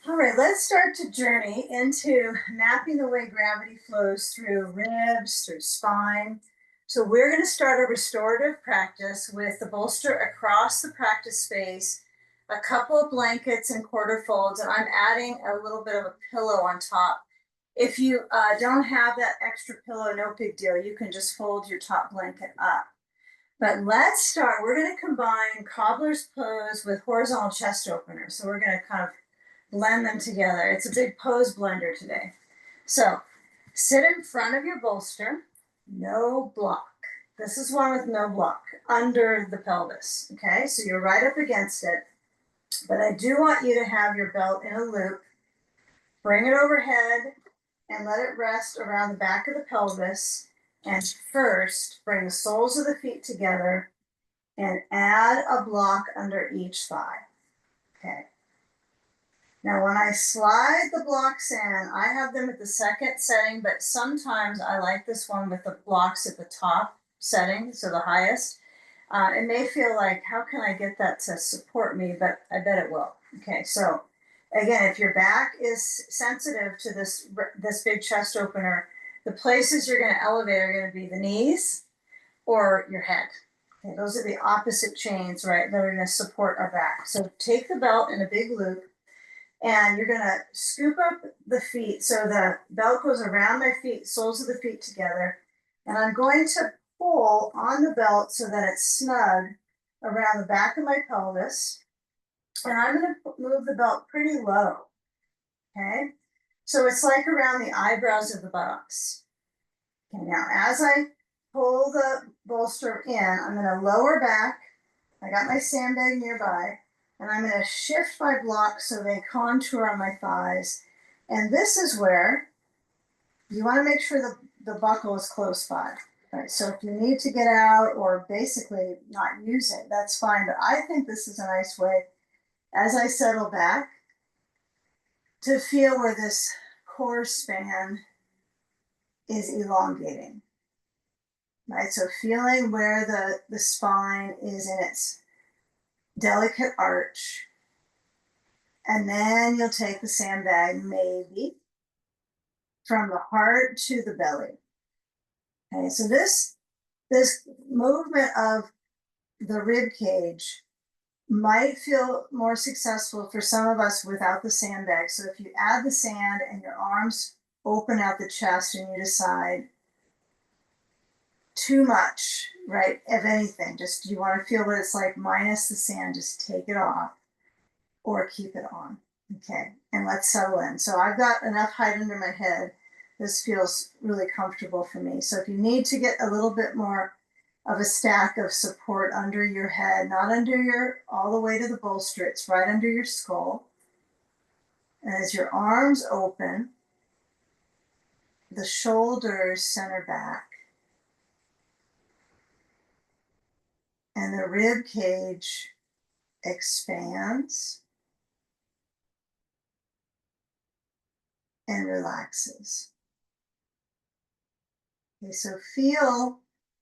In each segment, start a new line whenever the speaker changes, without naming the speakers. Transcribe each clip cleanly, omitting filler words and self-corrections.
All right, let's start to journey into mapping the way gravity flows through ribs, through spine. So we're going to start a restorative practice with the bolster across the practice space, a couple of blankets and quarter folds, and I'm adding a little bit of a pillow on top. If you don't have that extra pillow, no big deal. You can just fold your top blanket up. But let's start. We're going to combine cobbler's pose with horizontal chest opener. So we're going to kind of blend them together. It's a big pose blender today. So sit in front of your bolster, no block. This is one with no block under the pelvis. Okay, so you're right up against it. But I do want you to have your belt in a loop. Bring it overhead and let it rest around the back of the pelvis. And first, bring the soles of the feet together and add a block under each thigh. Okay. Now, when I slide the blocks in, I have them at the second setting, but sometimes I like this one with the blocks at the top setting, so the highest. It may feel like, how can I get that to support me? But I bet it will. Okay, so again, if your back is sensitive to this big chest opener, the places you're going to elevate are going to be the knees or your head. Okay, those are the opposite chains, right, that are going to support our back. So take the belt in a big loop, and you're gonna scoop up the feet so the belt goes around my feet, soles of the feet together. And I'm going to pull on the belt so that it's snug around the back of my pelvis. And I'm gonna move the belt pretty low, okay? So it's like around the eyebrows of the buttocks. Okay, now as I pull the bolster in, I'm gonna lower back. I got my sandbag nearby. And I'm going to shift my blocks so they contour on my thighs. And this is where you want to make sure the buckle is close by. Right, so if you need to get out or basically not use it, that's fine. But I think this is a nice way, as I settle back, to feel where this core span is elongating. Right, so feeling where the spine is in its delicate arch. And then you'll take the sandbag maybe from the heart to the belly. Okay, so this movement of the rib cage might feel more successful for some of us without the sandbag. So if you add the sand and your arms open out the chest and you decide too much, right, of anything, just you want to feel what it's like minus the sand, just take it off or keep it on. Okay, and let's settle in. So I've got enough height under my head. This feels really comfortable for me. So if you need to get a little bit more of a stack of support under your head, not under your, all the way to the bolster, it's right under your skull. And as your arms open, the shoulders center back. And the rib cage expands and relaxes. Okay, so feel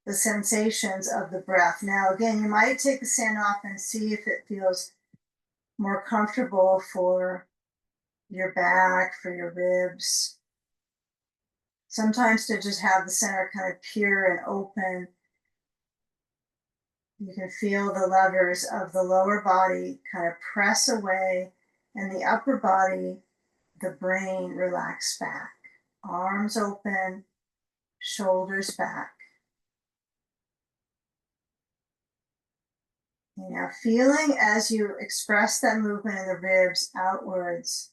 the sensations of the breath. Now, again, you might take the sand off and see if it feels more comfortable for your back, for your ribs. Sometimes to just have the center kind of pure and open, you can feel the levers of the lower body kind of press away and the upper body, the brain relax back. Arms open, shoulders back. Now, feeling as you express that movement in the ribs outwards,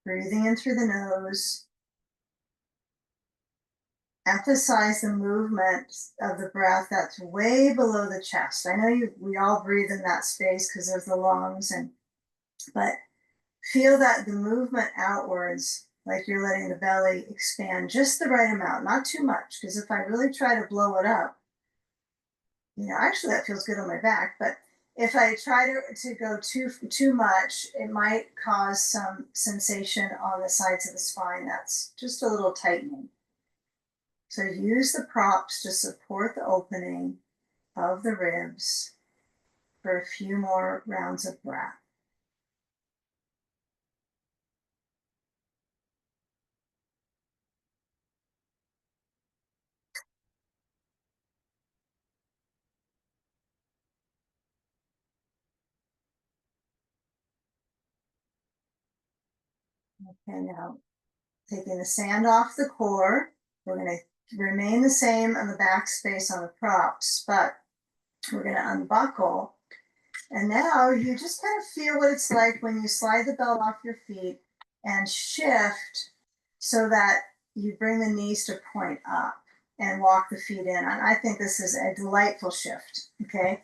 breathing in through the nose. Emphasize the movement of the breath that's way below the chest. I know we all breathe in that space because there's the lungs, but feel that the movement outwards, like you're letting the belly expand just the right amount, not too much, because if I really try to blow it up, actually that feels good on my back, but if I try to go too much, it might cause some sensation on the sides of the spine. That's just a little tightening. So use the props to support the opening of the ribs for a few more rounds of breath. Okay, now taking the sand off the core, we're going to remain the same on the back space on the props, but we're going to unbuckle. And now you just kind of feel what it's like when you slide the belt off your feet and shift so that you bring the knees to point up and walk the feet in. And I think this is a delightful shift. Okay.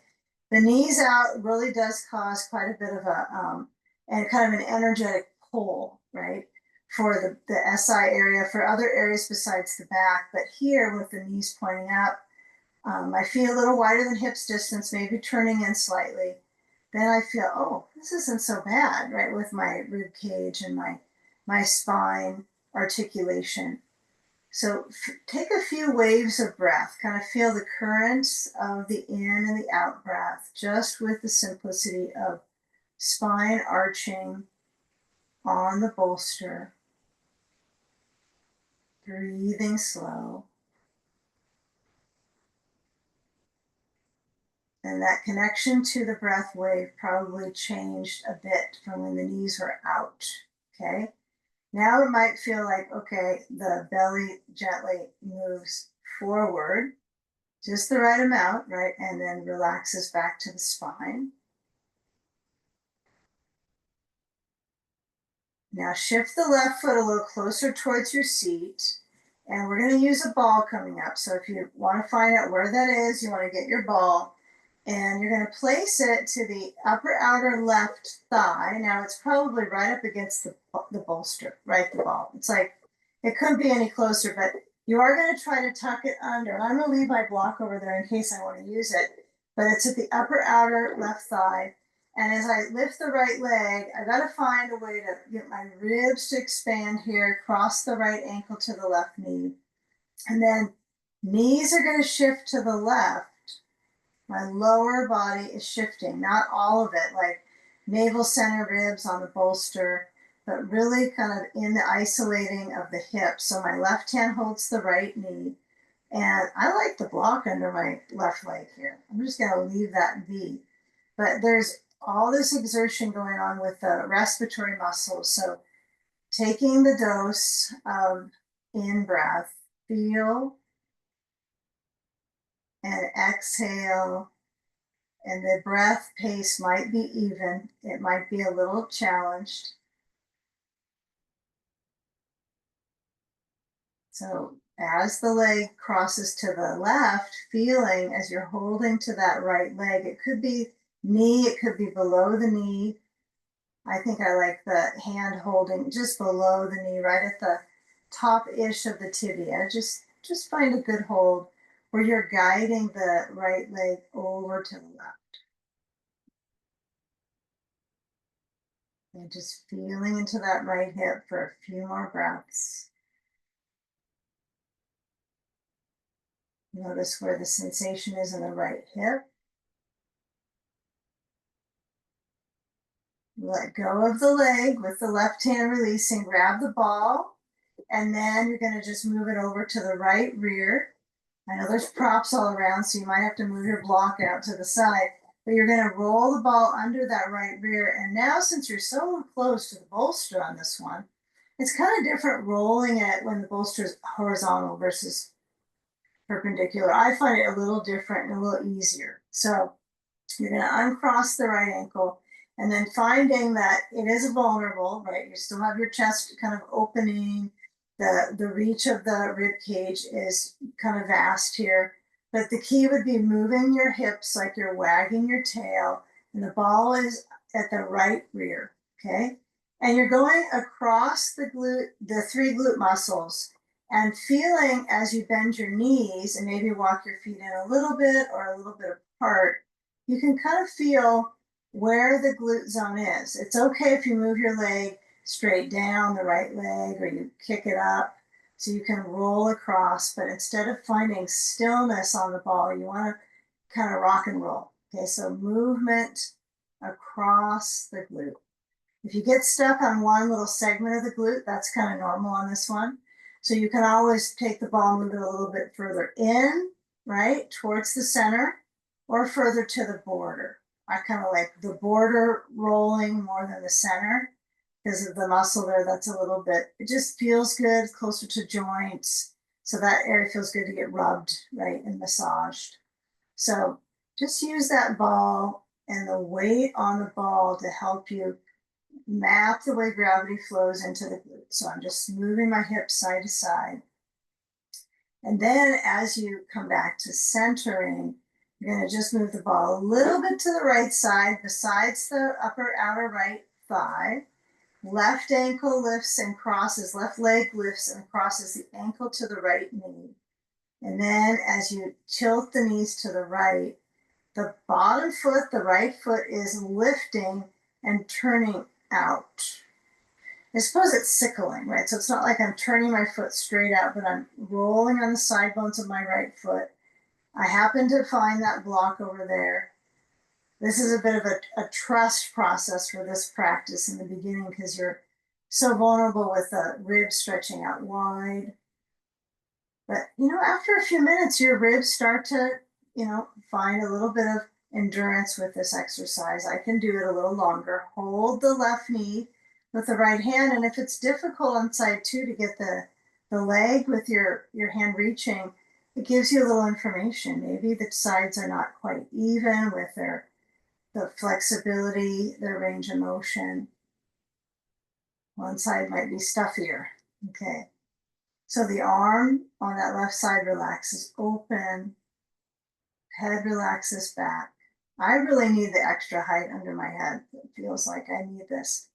The knees out really does cause quite a bit of and kind of an energetic pull, right? For the SI area, for other areas besides the back. But here with the knees pointing up, my feet a little wider than hips distance, maybe turning in slightly. Then I feel, oh, this isn't so bad, right? With my rib cage and my spine articulation. So take a few waves of breath, kind of feel the currents of the in and the out breath, just with the simplicity of spine arching on the bolster, breathing slow. And that connection to the breath wave probably changed a bit from when the knees were out. Okay. Now it might feel like, okay, the belly gently moves forward, just the right amount, right? And then relaxes back to the spine. Now shift the left foot a little closer towards your seat. And we're going to use a ball coming up. So if you want to find out where that is, you want to get your ball. And you're going to place it to the upper outer left thigh. Now it's probably right up against the bolster, right? The ball. It's like, it couldn't be any closer, but you are going to try to tuck it under. And I'm going to leave my block over there in case I want to use it. But it's at the upper outer left thigh. And as I lift the right leg, I got to find a way to get my ribs to expand here, cross the right ankle to the left knee. And then knees are going to shift to the left. My lower body is shifting, not all of it, like navel center ribs on the bolster, but really kind of in the isolating of the hips. So my left hand holds the right knee. And I like the block under my left leg here. I'm just going to leave that be. But there's all this exertion going on with the respiratory muscles. So taking the dose of in breath, feel and exhale. And the breath pace might be even. It might be a little challenged. So as the leg crosses to the left, feeling as you're holding to that right leg, it could be knee, it could be below the knee. I think I like the hand holding just below the knee, right at the top-ish of the tibia. Just find a good hold where you're guiding the right leg over to the left. And just feeling into that right hip for a few more breaths. Notice where the sensation is in the right hip. Let go of the leg with the left hand releasing. Grab the ball, and then you're going to just move it over to the right rear. I know there's props all around, so you might have to move your block out to the side, but you're going to roll the ball under that right rear. And now, since you're so close to the bolster on this one, it's kind of different rolling it when the bolster is horizontal versus perpendicular. I find it a little different and a little easier. So you're going to uncross the right ankle, and then finding that it is vulnerable, right? You still have your chest kind of opening. The reach of the rib cage is kind of vast here. But the key would be moving your hips like you're wagging your tail, and the ball is at the right rear, okay? And you're going across the three glute muscles, and feeling as you bend your knees and maybe walk your feet in a little bit or a little bit apart, you can kind of feel where the glute zone is. It's okay if you move your leg straight down, the right leg, or you kick it up so you can roll across. But instead of finding stillness on the ball, you want to kind of rock and roll. Okay, so movement across the glute. If you get stuck on one little segment of the glute, that's kind of normal on this one. So you can always take the ball, move it a little bit further in, right, towards the center, or further to the border. I kind of like the border rolling more than the center. because of the muscle there that's a little bit, it just feels good, closer to joints. So that area feels good to get rubbed, right, and massaged. So just use that ball and the weight on the ball to help you map the way gravity flows into the glute. So I'm just moving my hips side to side. And then as you come back to centering, you're going to just move the ball a little bit to the right side besides the upper outer right thigh. Left ankle lifts and crosses, left leg lifts and crosses the ankle to the right knee. And then as you tilt the knees to the right, the bottom foot, the right foot is lifting and turning out. I suppose it's sickling, right? So it's not like I'm turning my foot straight out, but I'm rolling on the side bones of my right foot. I happen to find that block over there. This is a bit of a trust process for this practice in the beginning because you're so vulnerable with the ribs stretching out wide. But, after a few minutes, your ribs start to, find a little bit of endurance with this exercise. I can do it a little longer. Hold the left knee with the right hand. And if it's difficult on side two to get the leg with your hand reaching, it gives you a little information. Maybe the sides are not quite even with the flexibility, their range of motion. One side might be stuffier. Okay. So the arm on that left side relaxes open, head relaxes back. I really need the extra height under my head. It feels like I need this.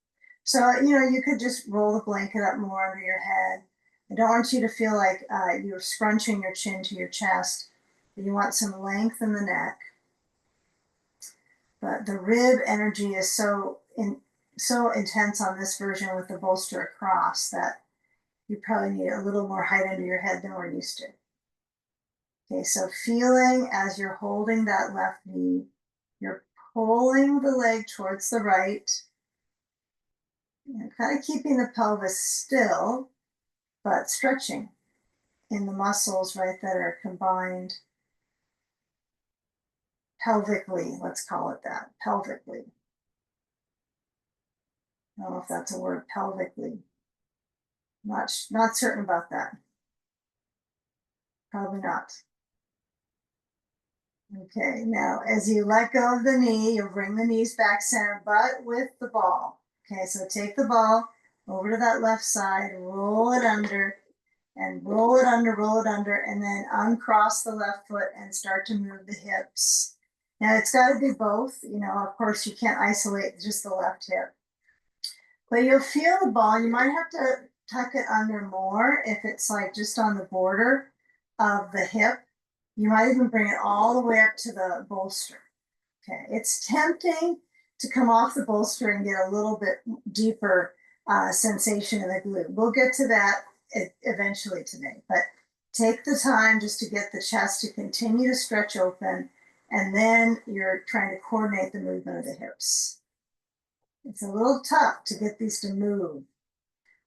So, you could just roll the blanket up more under your head. I don't want you to feel like you're scrunching your chin to your chest. But you want some length in the neck. But the rib energy is so intense on this version with the bolster across that you probably need a little more height under your head than we're used to. Okay, so feeling as you're holding that left knee, you're pulling the leg towards the right, and kind of keeping the pelvis still, but stretching in the muscles, right, that are combined pelvically, let's call it that, pelvically. I don't know if that's a word, pelvically. Not certain about that. Probably not. Okay, now as you let go of the knee, you'll bring the knees back center, but with the ball. Okay, so take the ball over to that left side, roll it under, and roll it under, and then uncross the left foot and start to move the hips. Now it's got to be both. Of course, you can't isolate just the left hip. But you'll feel the ball. You might have to tuck it under more if it's like just on the border of the hip. You might even bring it all the way up to the bolster. Okay, it's tempting to come off the bolster and get a little bit deeper sensation in the glute. We'll get to that eventually today, but take the time just to get the chest to continue to stretch open, and then you're trying to coordinate the movement of the hips. It's a little tough to get these to move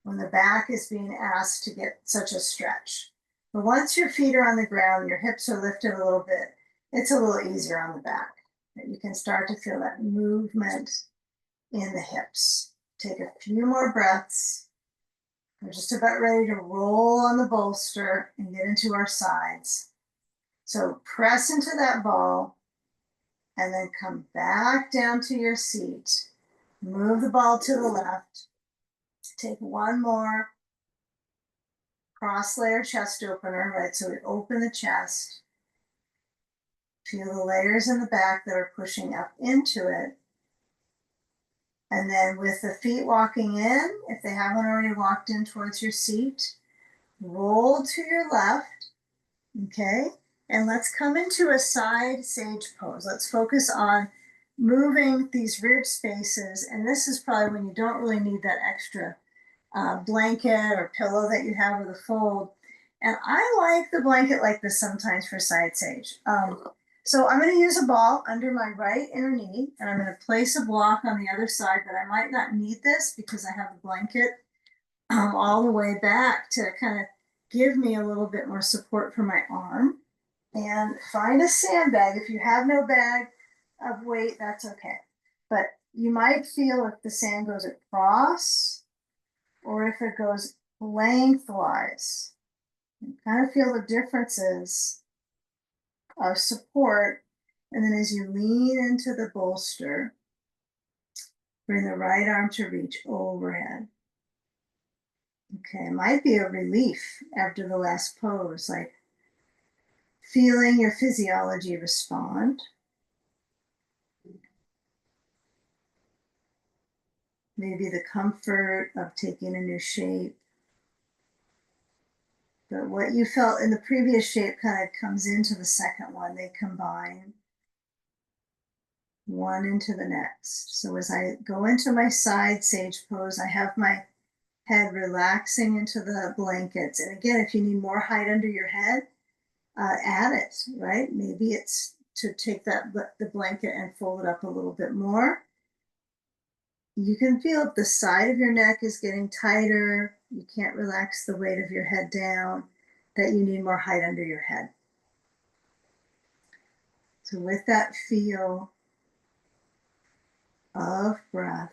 when the back is being asked to get such a stretch. But once your feet are on the ground, your hips are lifted a little bit, it's a little easier on the back. You can start to feel that movement in the hips. Take a few more breaths. We're just about ready to roll on the bolster and get into our sides. So press into that ball and then come back down to your seat. Move the ball to the left. Take one more cross layer chest opener, right? So we open the chest. Feel the layers in the back that are pushing up into it. And then with the feet walking in, if they haven't already walked in towards your seat, roll to your left, okay? And let's come into a side sage pose. Let's focus on moving these rib spaces. And this is probably when you don't really need that extra blanket or pillow that you have with a fold. And I like the blanket like this sometimes for side sage. So I'm going to use a ball under my right inner knee, and I'm going to place a block on the other side, but I might not need this because I have a blanket all the way back to kind of give me a little bit more support for my arm. And find a sandbag. If you have no bag of weight, that's okay. But You might feel if the sand goes across or if it goes lengthwise. You kind of feel the differences of support. And then as you lean into the bolster, bring the right arm to reach overhead. Okay, it might be a relief after the last pose, like feeling your physiology respond. Maybe the comfort of taking a new shape. But what you felt in the previous shape kind of comes into the second one. They combine one into the next. So as I go into my side sage pose, I have my head relaxing into the blankets. And again, if you need more height under your head, add it, right? Maybe it's to take the blanket and fold it up a little bit more. You can feel if the side of your neck is getting tighter, you can't relax the weight of your head down, that you need more height under your head. So with that feel of breath,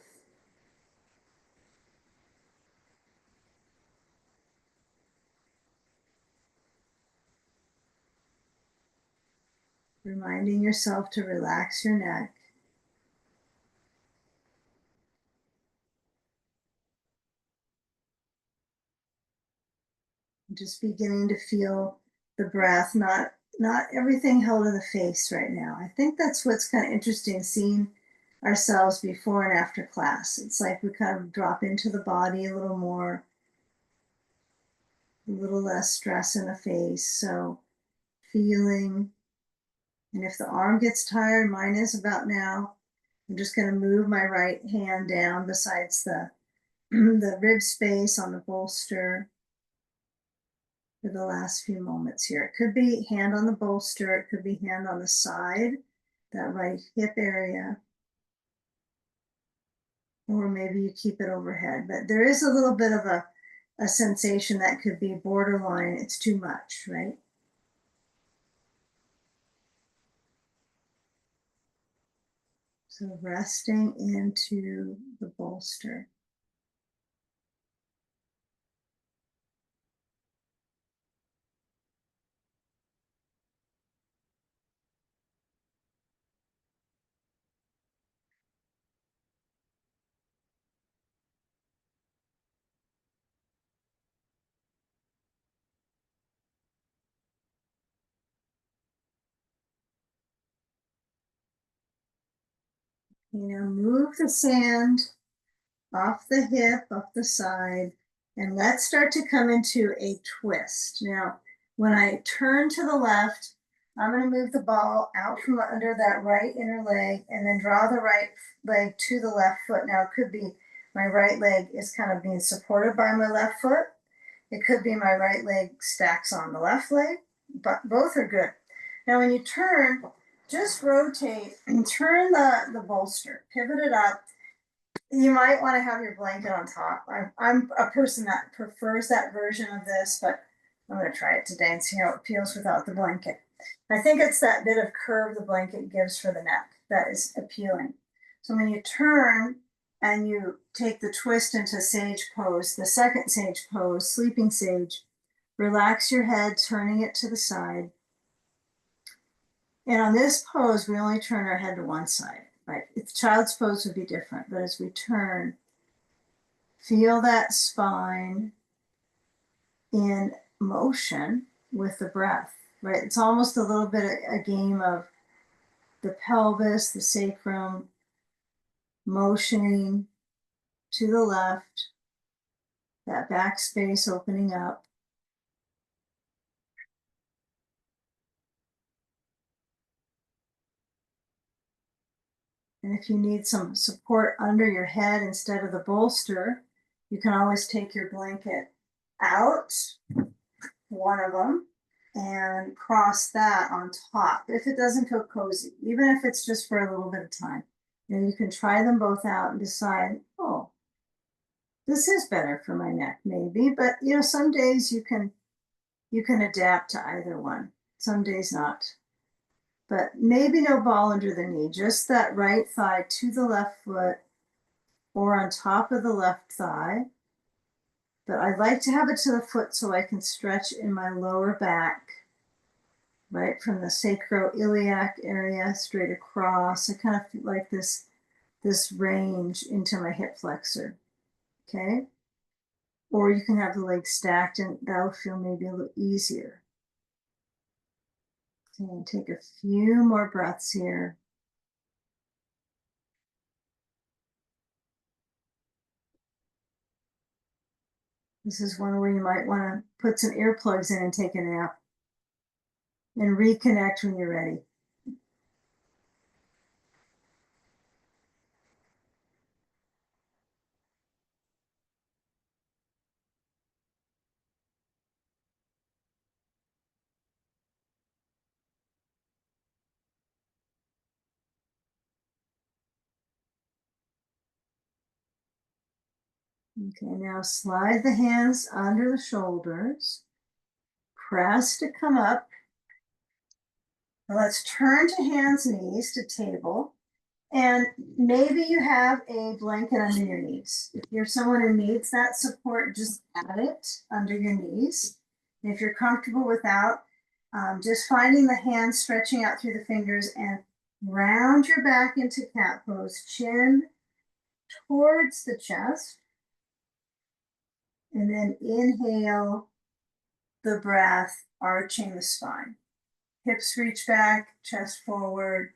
reminding yourself to relax your neck. Just beginning to feel the breath, not everything held in the face right now. I think that's what's kind of interesting, seeing ourselves before and after class. It's like we kind of drop into the body a little more, a little less stress in the face. So feeling, and if the arm gets tired, mine is about now, I'm just going to move my right hand down besides the the rib space on the bolster for the last few moments here. It could be hand on the bolster, it could be hand on the side, that right hip area, or maybe you keep it overhead. But there is a little bit of a sensation that could be borderline, it's too much, right? So resting into the bolster. Move the sand off the hip, off the side, and let's start to come into a twist. Now, when I turn to the left, I'm going to move the ball out from under that right inner leg and then draw the right leg to the left foot. Now, it could be my right leg is kind of being supported by my left foot. It could be my right leg stacks on the left leg, but both are good. Now, when you turn, just rotate and turn the bolster, pivot it up. You might want to have your blanket on top. I'm a person that prefers that version of this, but I'm going to try it today and see how it feels without the blanket. I think it's that bit of curve the blanket gives for the neck that is appealing. So when you turn and you take the twist into sage pose, the second sage pose, sleeping sage, relax your head, turning it to the side. And on this pose, we only turn our head to one side, right? If child's pose would be different, but as we turn, feel that spine in motion with the breath, right? It's almost a little bit a game of the pelvis, the sacrum, motioning to the left, that back space opening up. And if you need some support under your head instead of the bolster, you can always take your blanket out, one of them, and cross that on top if it doesn't feel cozy, even if it's just for a little bit of time. And you can try them both out and decide, oh, this is better for my neck, maybe. But some days you can adapt to either one. Some days not. but maybe no ball under the knee, just that right thigh to the left foot or on top of the left thigh. But I like to have it to the foot so I can stretch in my lower back, right from the sacroiliac area straight across. I kind of feel like this range into my hip flexor, okay? Or you can have the legs stacked and that'll feel maybe a little easier. Okay, and take a few more breaths here. This is one where you might want to put some earplugs in and take a nap and reconnect when you're ready. Okay, now slide the hands under the shoulders, press to come up. Now let's turn to hands, knees to table. And maybe you have a blanket under your knees. If you're someone who needs that support, just add it under your knees. And if you're comfortable without, just finding the hands stretching out through the fingers and round your back into cat pose, chin towards the chest. And then inhale the breath, arching the spine. Hips reach back, chest forward,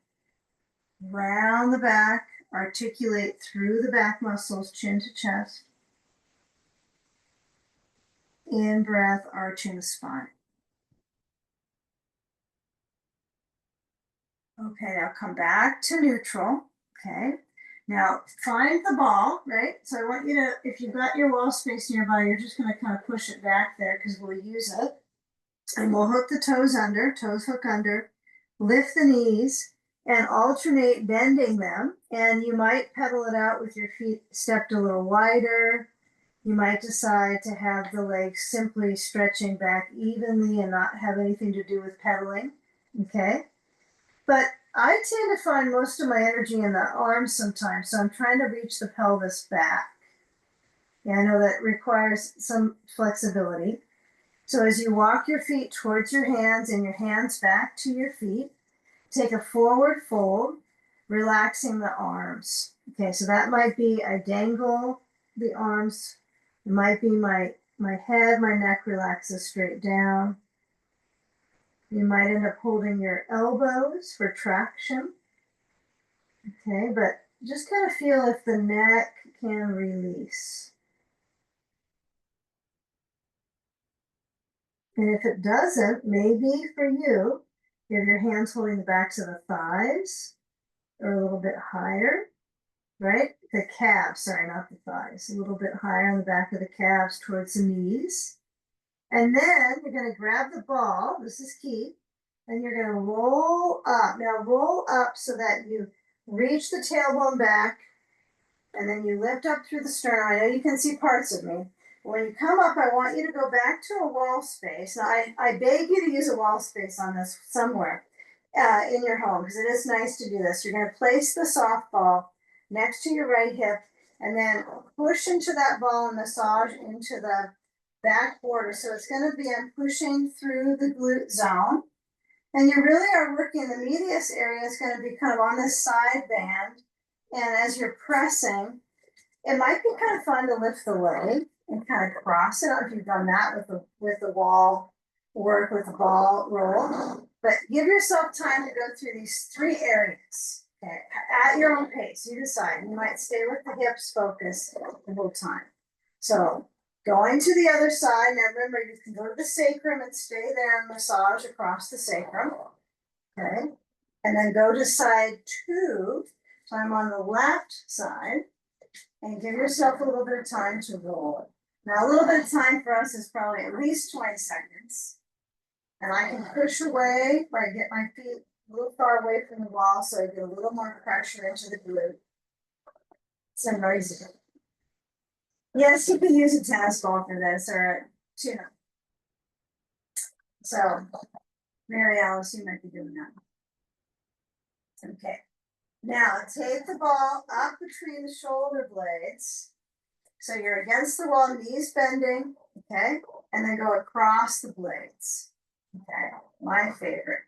round the back, articulate through the back muscles, chin to chest. In breath, arching the spine. Okay, now come back to neutral. Okay, now find the ball, right? So I want you to, if you've got your wall space nearby, you're just going to kind of push it back there because we'll use it. And we'll hook the toes under, toes hook under, lift the knees and alternate bending them. And you might pedal it out with your feet stepped a little wider. You might decide to have the legs simply stretching back evenly and not have anything to do with pedaling, okay? But I tend to find most of my energy in the arms sometimes, so I'm trying to reach the pelvis back. Yeah, I know that requires some flexibility. So as you walk your feet towards your hands and your hands back to your feet, take a forward fold, relaxing the arms. Okay, so that might be I dangle the arms. It might be my head, my neck relaxes straight down. You might end up holding your elbows for traction. Okay, but just kind of feel if the neck can release. And if it doesn't, maybe for you, you have your hands holding the backs of the thighs or a little bit higher, right? The calves, sorry, not the thighs, a little bit higher on the back of the calves towards the knees. And then you're going to grab the ball, this is key, and you're going to roll up. Now roll up so that you reach the tailbone back and then you lift up through the sternum. I know you can see parts of me. When you come up, I want you to go back to a wall space. Now, I beg you to use a wall space on this somewhere in your home because it is nice to do this. You're going to place the softball next to your right hip and then push into that ball and massage into the back border. So it's going to be, I'm pushing through the glute zone. And you really are working, the medius area is going to be kind of on this side band. And as you're pressing, it might be kind of fun to lift the leg and kind of cross it. I don't know if you've done that with the wall work, with the ball roll. But give yourself time to go through these three areas, okay, at your own pace. You decide. You might stay with the hips focus the whole time. So going to the other side. Now remember, you can go to the sacrum and stay there and massage across the sacrum. Okay. And then go to side two. So I'm on the left side. And give yourself a little bit of time to roll it. Now, a little bit of time for us is probably at least 20 seconds. And I can push away by get my feet a little far away from the wall so I get a little more pressure into the glute. It's so noisy. Yes, you can use a tennis ball for this or you know. So, Mary Alice, you might be doing that. Okay. Now take the ball up between the shoulder blades. So you're against the wall, knees bending, okay? And then go across the blades. Okay, my favorite.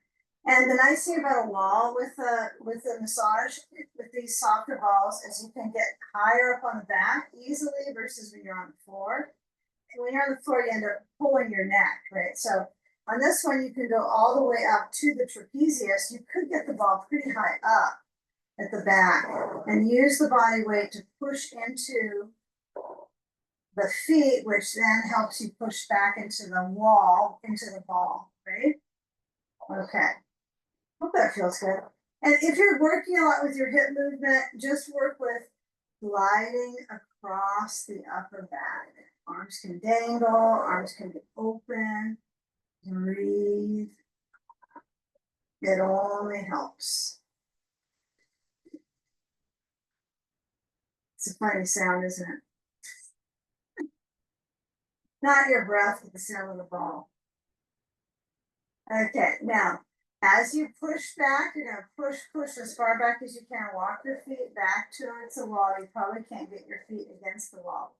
And the nice thing about a wall with a massage with these softer balls is you can get higher up on the back easily versus when you're on the floor. And when you're on the floor, you end up pulling your neck, right? So on this one, you can go all the way up to the trapezius. You could get the ball pretty high up at the back and use the body weight to push into the feet, which then helps you push back into the wall, into the ball, right? Okay. Hope that feels good. And if you're working a lot with your hip movement, just work with gliding across the upper back. Arms can dangle, arms can be open. Breathe. It only helps. It's a funny sound, isn't it? Not your breath, but the sound of the ball. Okay, now as you push back, you're going to push as far back as you can. Walk your feet back towards the wall. You probably can't get your feet against the wall.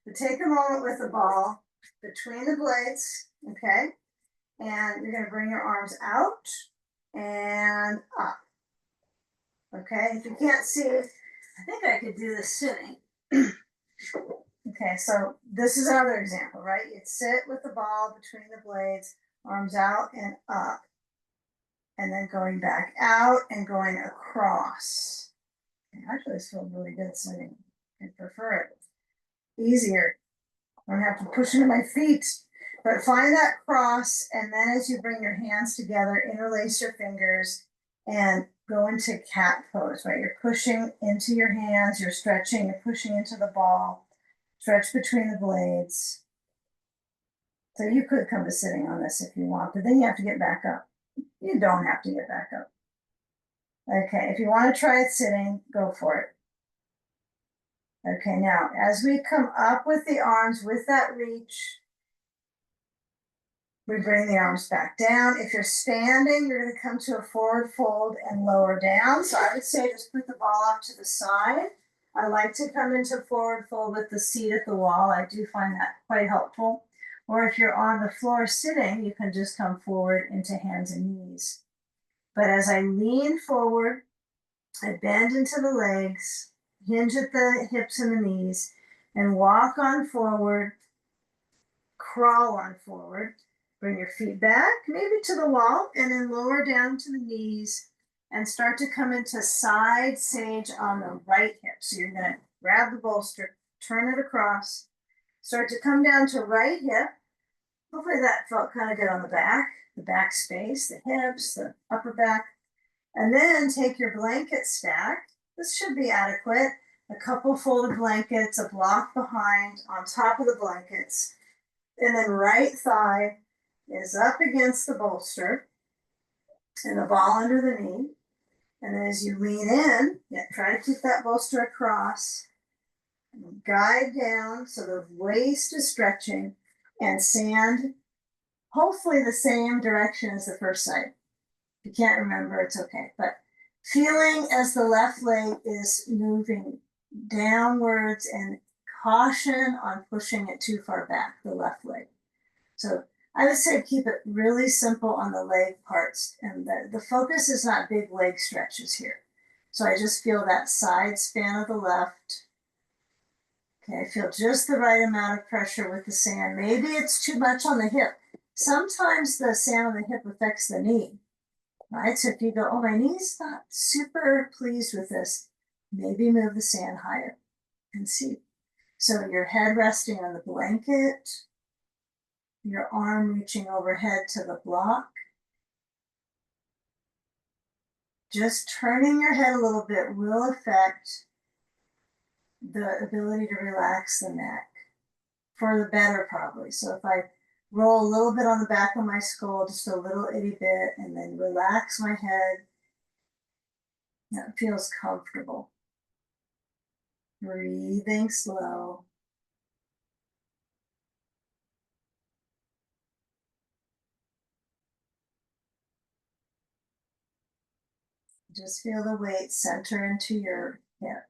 But take a moment with the ball between the blades, okay? And you're going to bring your arms out and up. Okay, if you can't see, I think I could do this sitting. Okay, so this is another example, right? You'd sit with the ball between the blades, arms out and up. And then going back out and going across. Actually, this feels really good sitting. I prefer it. Easier. I don't have to push into my feet. But find that cross, and then as you bring your hands together, interlace your fingers and go into cat pose, right? You're pushing into your hands, you're stretching, you're pushing into the ball. Stretch between the blades. So you could come to sitting on this if you want, but then you have to get back up. You don't have to get back up. Okay, if you want to try it sitting, go for it. Okay, now as we come up with the arms with that reach, we bring the arms back down. If you're standing, you're going to come to a forward fold and lower down. So I would say just put the ball off to the side. I like to come into forward fold with the seat at the wall. I do find that quite helpful. Or if you're on the floor sitting, you can just come forward into hands and knees. But as I lean forward, I bend into the legs, hinge at the hips and the knees, and walk on forward, crawl on forward. Bring your feet back, maybe to the wall, and then lower down to the knees and start to come into side sage on the right hip. So you're going to grab the bolster, turn it across, start to come down to right hip. Hopefully that felt kind of good on the back space, the hips, the upper back. And then take your blanket stack. This should be adequate. A couple folded blankets, a block behind on top of the blankets. And then right thigh is up against the bolster and the ball under the knee. And as you lean in, try to keep that bolster across. Guide down so the waist is stretching and sand, hopefully the same direction as the first side. If you can't remember, it's okay. But feeling as the left leg is moving downwards and caution on pushing it too far back, the left leg. So I would say keep it really simple on the leg parts. And the focus is not big leg stretches here. So I just feel that side span of the left. Okay, I feel just the right amount of pressure with the sand. Maybe it's too much on the hip. Sometimes the sand on the hip affects the knee, right? So if you go, oh, my knee's not super pleased with this, maybe move the sand higher and see. So your head resting on the blanket, your arm reaching overhead to the block. Just turning your head a little bit will affect the ability to relax the neck for the better, probably. So if I roll a little bit on the back of my skull, just a little itty bit, and then relax my head, that feels comfortable. Breathing slow. Just feel the weight center into your hip.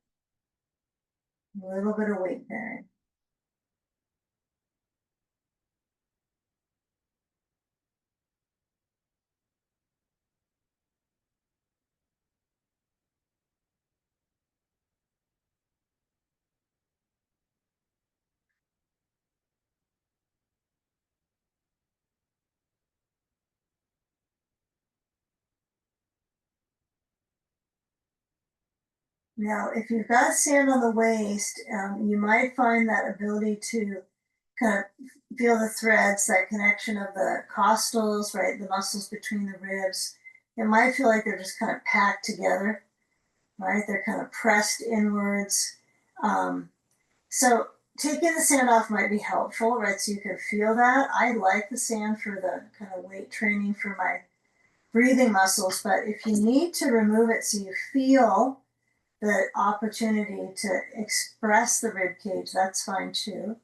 A little bit of weight bearing. Now, if you've got sand on the waist, you might find that ability to kind of feel the threads, that connection of the costals, right? The muscles between the ribs. It might feel like they're just kind of packed together, right? They're kind of pressed inwards. Um, so taking the sand off might be helpful, right? So you can feel that. I like the sand for the kind of weight training for my breathing muscles, but if you need to remove it so you feel the opportunity to express the rib cage, that's fine too.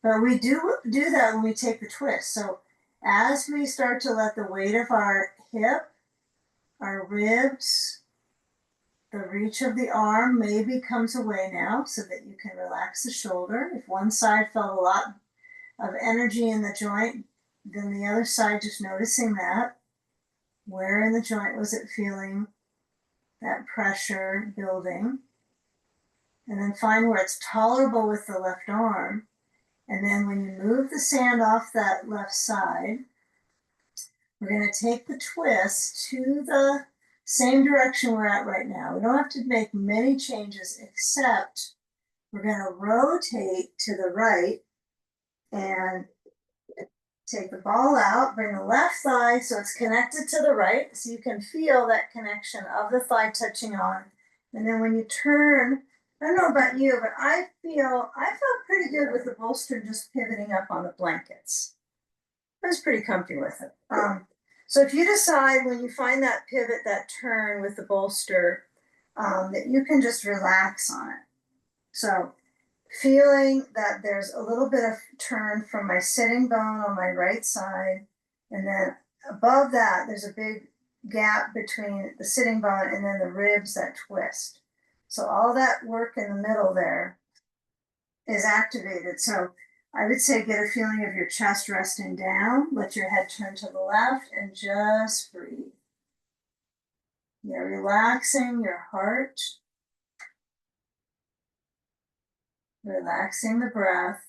But we do that when we take the twist. So as we start to let the weight of our hip, our ribs, the reach of the arm maybe comes away now so that you can relax the shoulder. If one side felt a lot of energy in the joint, then the other side, just noticing that. Where in the joint was it feeling that pressure building? And then find where it's tolerable with the left arm. And then when you move the sand off that left side, we're going to take the twist to the same direction we're at right now. We don't have to make many changes, except we're going to rotate to the right and take the ball out, bring the left thigh so it's connected to the right, so you can feel that connection of the thigh touching on. And then when you turn, I don't know about you, but I felt pretty good with the bolster just pivoting up on the blankets. I was pretty comfy with it. So if you decide when you find that pivot, that turn with the bolster, that you can just relax on it. So feeling that there's a little bit of turn from my sitting bone on my right side, and then above that, there's a big gap between the sitting bone and then the ribs that twist. So all that work in the middle there is activated. So I would say get a feeling of your chest resting down, let your head turn to the left, and just breathe. You're relaxing your heart, relaxing the breath.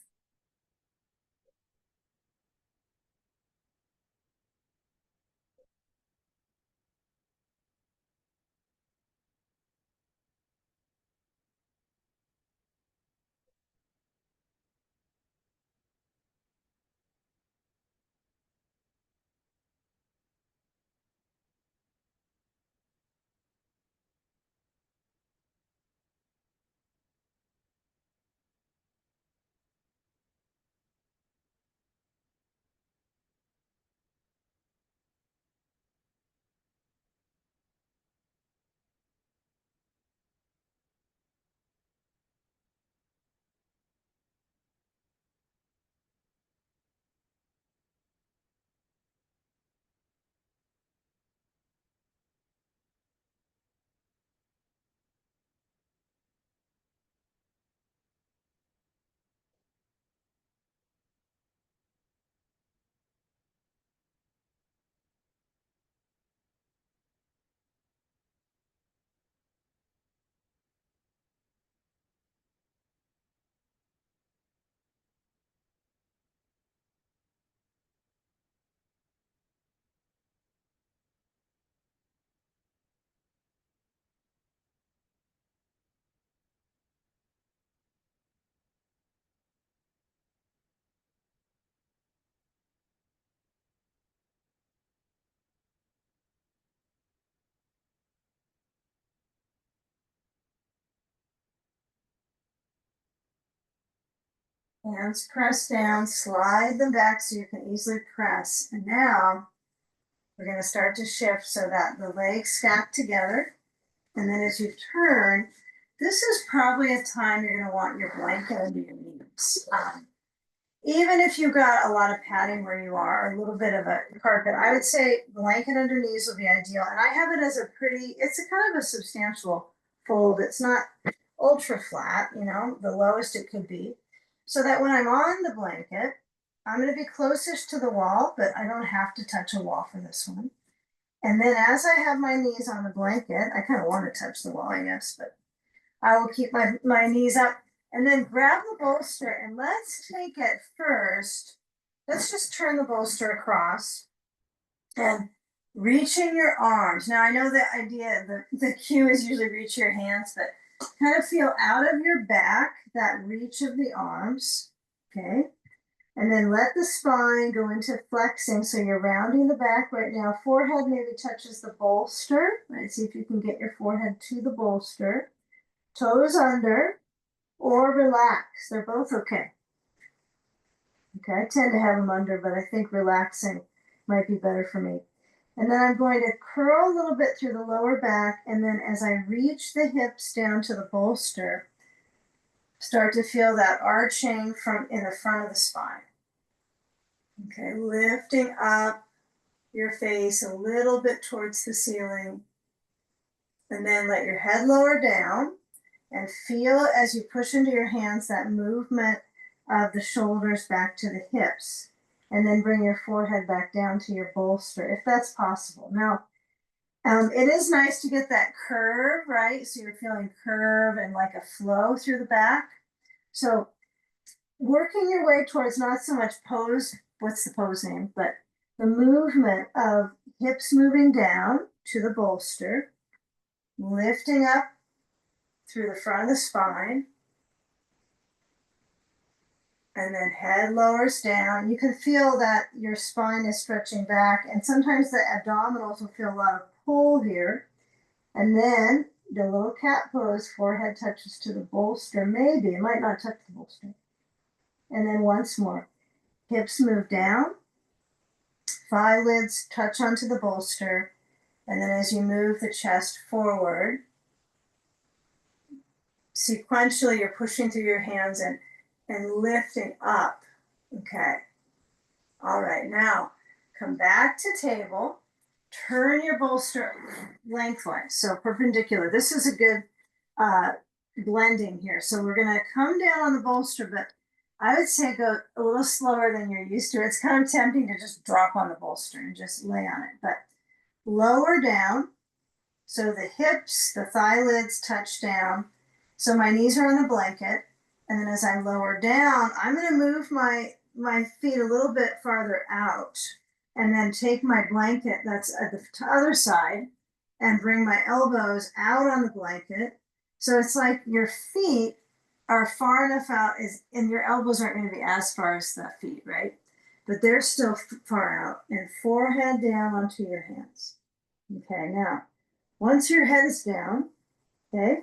Hands press down, slide them back so you can easily press. And now we're going to start to shift so that the legs stack together. And then as you turn, this is probably a time you're going to want your blanket under your knees. even if you've got a lot of padding where you are, a little bit of a carpet, I would say blanket under knees would be ideal. And I have it as a pretty, it's a kind of a substantial fold. It's not ultra flat, you know, the lowest it could be. So that when I'm on the blanket, I'm going to be closest to the wall, but I don't have to touch a wall for this one. And then as I have my knees on the blanket, I kind of want to touch the wall, I guess, but I will keep my knees up and then grab the bolster and let's take it first. Let's just turn the bolster across and reach in your arms. Now I know the idea, the cue is usually reach your hands, but kind of feel out of your back, that reach of the arms, okay? And then let the spine go into flexing. So you're rounding the back right now. Forehead maybe touches the bolster. Right, see if you can get your forehead to the bolster. Toes under or relax. They're both okay. Okay, I tend to have them under, but I think relaxing might be better for me. And then I'm going to curl a little bit through the lower back. And then as I reach the hips down to the bolster, start to feel that arching from in the front of the spine. Okay, lifting up your face a little bit towards the ceiling. And then let your head lower down and feel as you push into your hands that movement of the shoulders back to the hips. And then bring your forehead back down to your bolster, if that's possible. Now, it is nice to get that curve, right? So you're feeling curve and like a flow through the back. So working your way towards not so much pose, what's the pose name, but the movement of hips moving down to the bolster, lifting up through the front of the spine, and then head lowers down. You can feel that your spine is stretching back, and sometimes the abdominals will feel a lot of pull here. And then the little cat pose, forehead touches to the bolster, maybe, it might not touch the bolster. And then once more, hips move down, thigh lids touch onto the bolster, and then as you move the chest forward, sequentially you're pushing through your hands and lifting up. Okay. All right, now come back to table, turn your bolster lengthwise, so perpendicular. This is a good blending here. So we're gonna come down on the bolster, but I would say go a little slower than you're used to. It's kind of tempting to just drop on the bolster and just lay on it, but lower down. So the hips, the thigh lids touch down. So my knees are on the blanket. And then as I lower down, I'm going to move my feet a little bit farther out and then take my blanket that's at the other side and bring my elbows out on the blanket. So it's like your feet are far enough out, and your elbows aren't going to be as far as the feet, right? But they're still far out, and forehead down onto your hands. Okay, now, once your head is down, okay,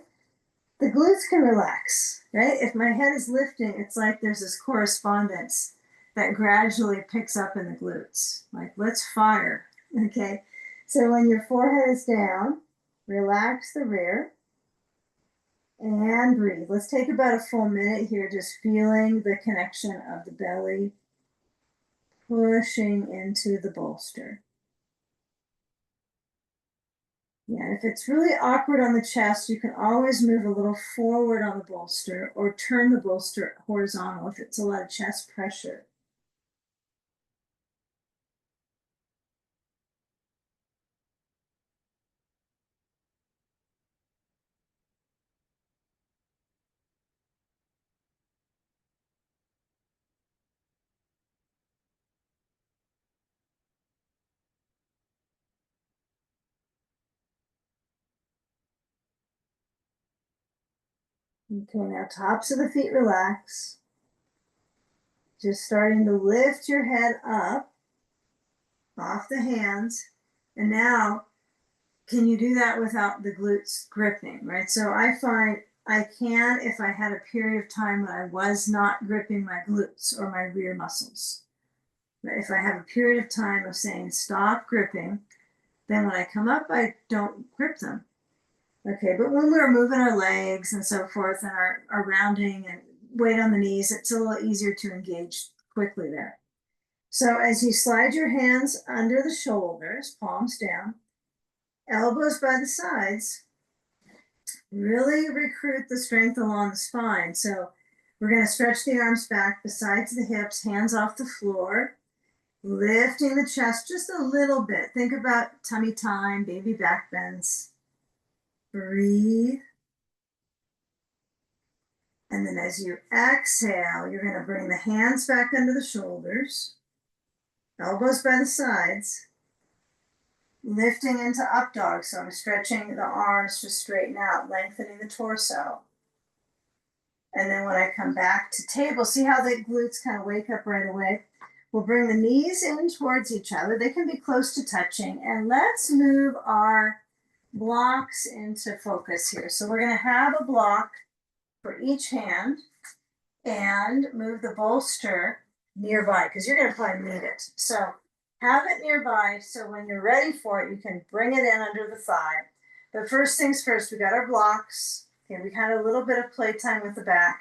the glutes can relax, right? If my head is lifting, it's like there's this correspondence that gradually picks up in the glutes. Like, let's fire, okay? So when your forehead is down, relax the rear and breathe. Let's take about a full minute here, just feeling the connection of the belly pushing into the bolster. Yeah, if it's really awkward on the chest, you can always move a little forward on the bolster or turn the bolster horizontal if it's a lot of chest pressure. Okay, now tops of the feet relax. Just starting to lift your head up off the hands. And now, can you do that without the glutes gripping, right? So I find I can if I had a period of time when I was not gripping my glutes or my rear muscles. But if I have a period of time of saying stop gripping, then when I come up, I don't grip them. Okay, but when we're moving our legs and so forth and our rounding and weight on the knees, it's a little easier to engage quickly there. So as you slide your hands under the shoulders, palms down, elbows by the sides, really recruit the strength along the spine. So we're going to stretch the arms back, the sides of the hips, hands off the floor, lifting the chest just a little bit. Think about tummy time, baby back bends. Breathe. And then as you exhale, you're going to bring the hands back under the shoulders, elbows by the sides, lifting into up dog. So I'm stretching the arms to straighten out, lengthening the torso. And then when I come back to table, see how the glutes kind of wake up right away? We'll bring the knees in towards each other. They can be close to touching. And let's move our blocks into focus here. So we're going to have a block for each hand and move the bolster nearby because you're going to probably need it. So have it nearby so when you're ready for it, you can bring it in under the thigh. But first things first, we got our blocks. Okay, we had a little bit of playtime with the back.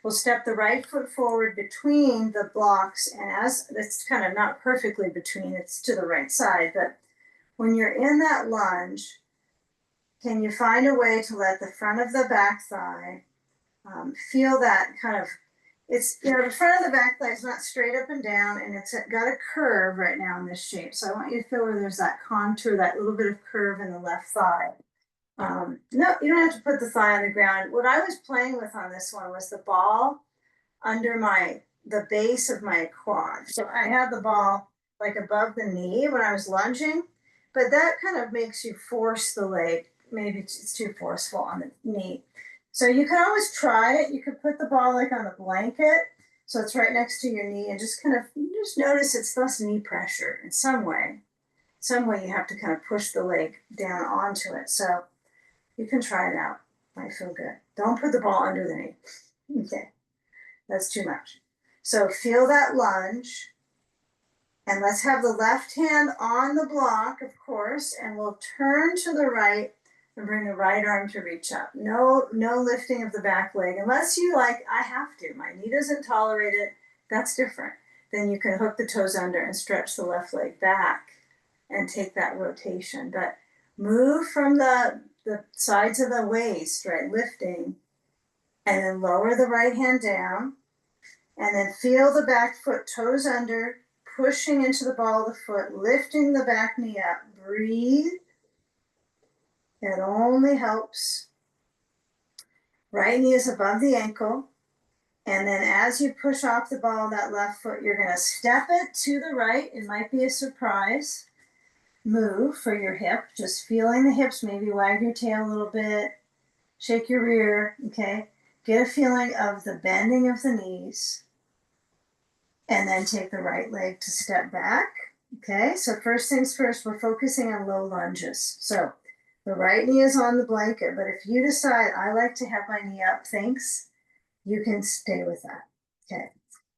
We'll step the right foot forward between the blocks, and as it's kind of not perfectly between, it's to the right side, but when you're in that lunge, can you find a way to let the front of the back thigh feel that kind of, it's, you know, the front of the back thigh is not straight up and down, and it's got a curve right now in this shape. So I want you to feel where there's that contour, that little bit of curve in the left thigh. No, you don't have to put the thigh on the ground. What I was playing with on this one was the ball under the base of my quad. So I had the ball like above the knee when I was lunging, but that kind of makes you force the leg. Maybe it's too forceful on the knee. So you can always try it. You could put the ball like on the blanket, so it's right next to your knee, and just kind of, you just notice it's less knee pressure in some way. Some way you have to kind of push the leg down onto it. So you can try it out. Might feel good. Don't put the ball under the knee. Okay, that's too much. So feel that lunge. And let's have the left hand on the block, of course, and we'll turn to the right and bring the right arm to reach up. No lifting of the back leg, unless you like, I have to, my knee doesn't tolerate it, that's different. Then you can hook the toes under and stretch the left leg back and take that rotation. But move from the sides of the waist, right, lifting, and then lower the right hand down, and then feel the back foot, toes under, pushing into the ball of the foot, lifting the back knee up. Breathe. It only helps. Right knee is above the ankle. And then as you push off the ball of that left foot, you're going to step it to the right. It might be a surprise move for your hip. Just feeling the hips, maybe wag your tail a little bit, shake your rear, okay? Get a feeling of the bending of the knees. And then take the right leg to step back, okay? So first things first, we're focusing on low lunges. So the right knee is on the blanket, but if you decide, I like to have my knee up, thanks, you can stay with that, okay?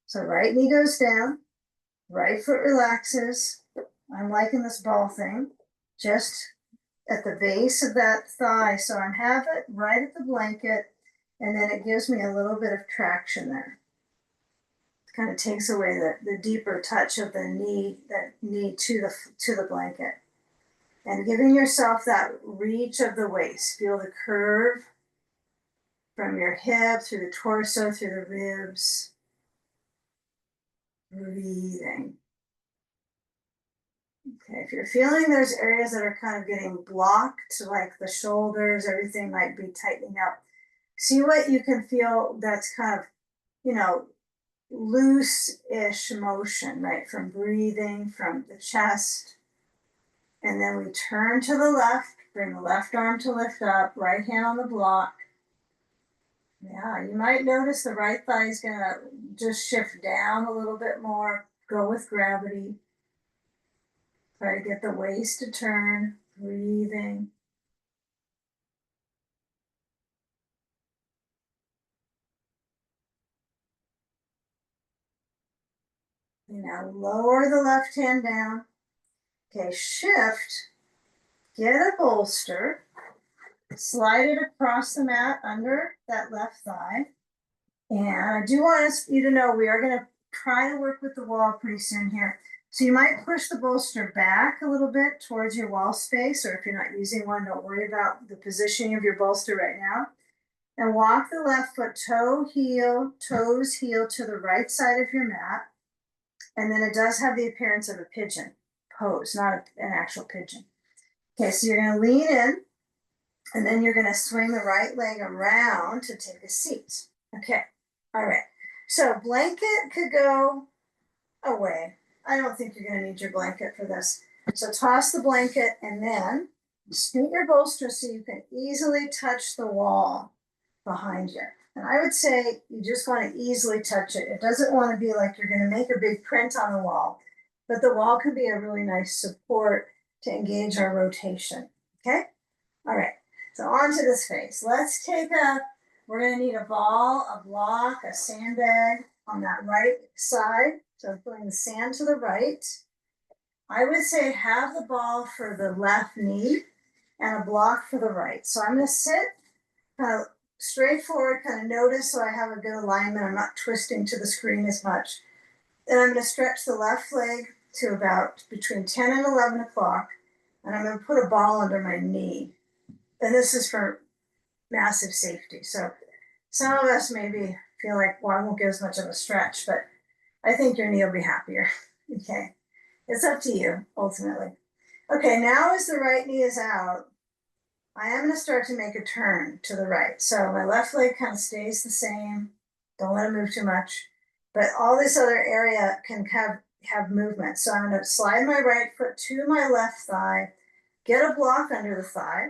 So right knee goes down, right foot relaxes. I'm liking this ball thing, just at the base of that thigh. So I have it right at the blanket, and then it gives me a little bit of traction there. Kind of takes away the deeper touch of the knee, that knee to the blanket. And giving yourself that reach of the waist. Feel the curve from your hip, through the torso, through the ribs. Breathing. Okay, if you're feeling there's areas that are kind of getting blocked, like the shoulders, everything might be tightening up. See what you can feel that's kind of, you know, loose-ish motion, right? From breathing, from the chest. And then we turn to the left, bring the left arm to lift up, right hand on the block. Yeah, you might notice the right thigh is gonna just shift down a little bit more, go with gravity. Try to get the waist to turn, breathing. And now lower the left hand down. Okay, shift, get a bolster, slide it across the mat under that left thigh. And I do want you to know we are going to try to work with the wall pretty soon here. So you might push the bolster back a little bit towards your wall space, or if you're not using one, don't worry about the positioning of your bolster right now. And walk the left foot toes heel to the right side of your mat. And then it does have the appearance of a pigeon pose, not an actual pigeon. Okay, so you're gonna lean in, and then you're gonna swing the right leg around to take a seat. Okay, all right. So blanket could go away. I don't think you're gonna need your blanket for this. So toss the blanket and then scoot your bolster so you can easily touch the wall behind you. And I would say you just want to easily touch it. It doesn't want to be like you're going to make a big print on the wall, but the wall can be a really nice support to engage our rotation. Okay? All right. So on to this face. Let's take we're going to need a ball, a block, a sandbag on that right side. So putting the sand to the right. I would say have the ball for the left knee and a block for the right. So I'm going to sit kind of straightforward, kind of notice so I have a good alignment. I'm not twisting to the screen as much. Then I'm going to stretch the left leg to about between 10 and 11 o'clock. And I'm going to put a ball under my knee. And this is for massive safety. So some of us maybe feel like, well, I won't get as much of a stretch, but I think your knee will be happier. Okay. It's up to you, ultimately. Okay, now as the right knee is out, I am going to start to make a turn to the right. So my left leg kind of stays the same. Don't let it move too much. But all this other area can have movement. So I'm going to slide my right foot to my left thigh, get a block under the thigh.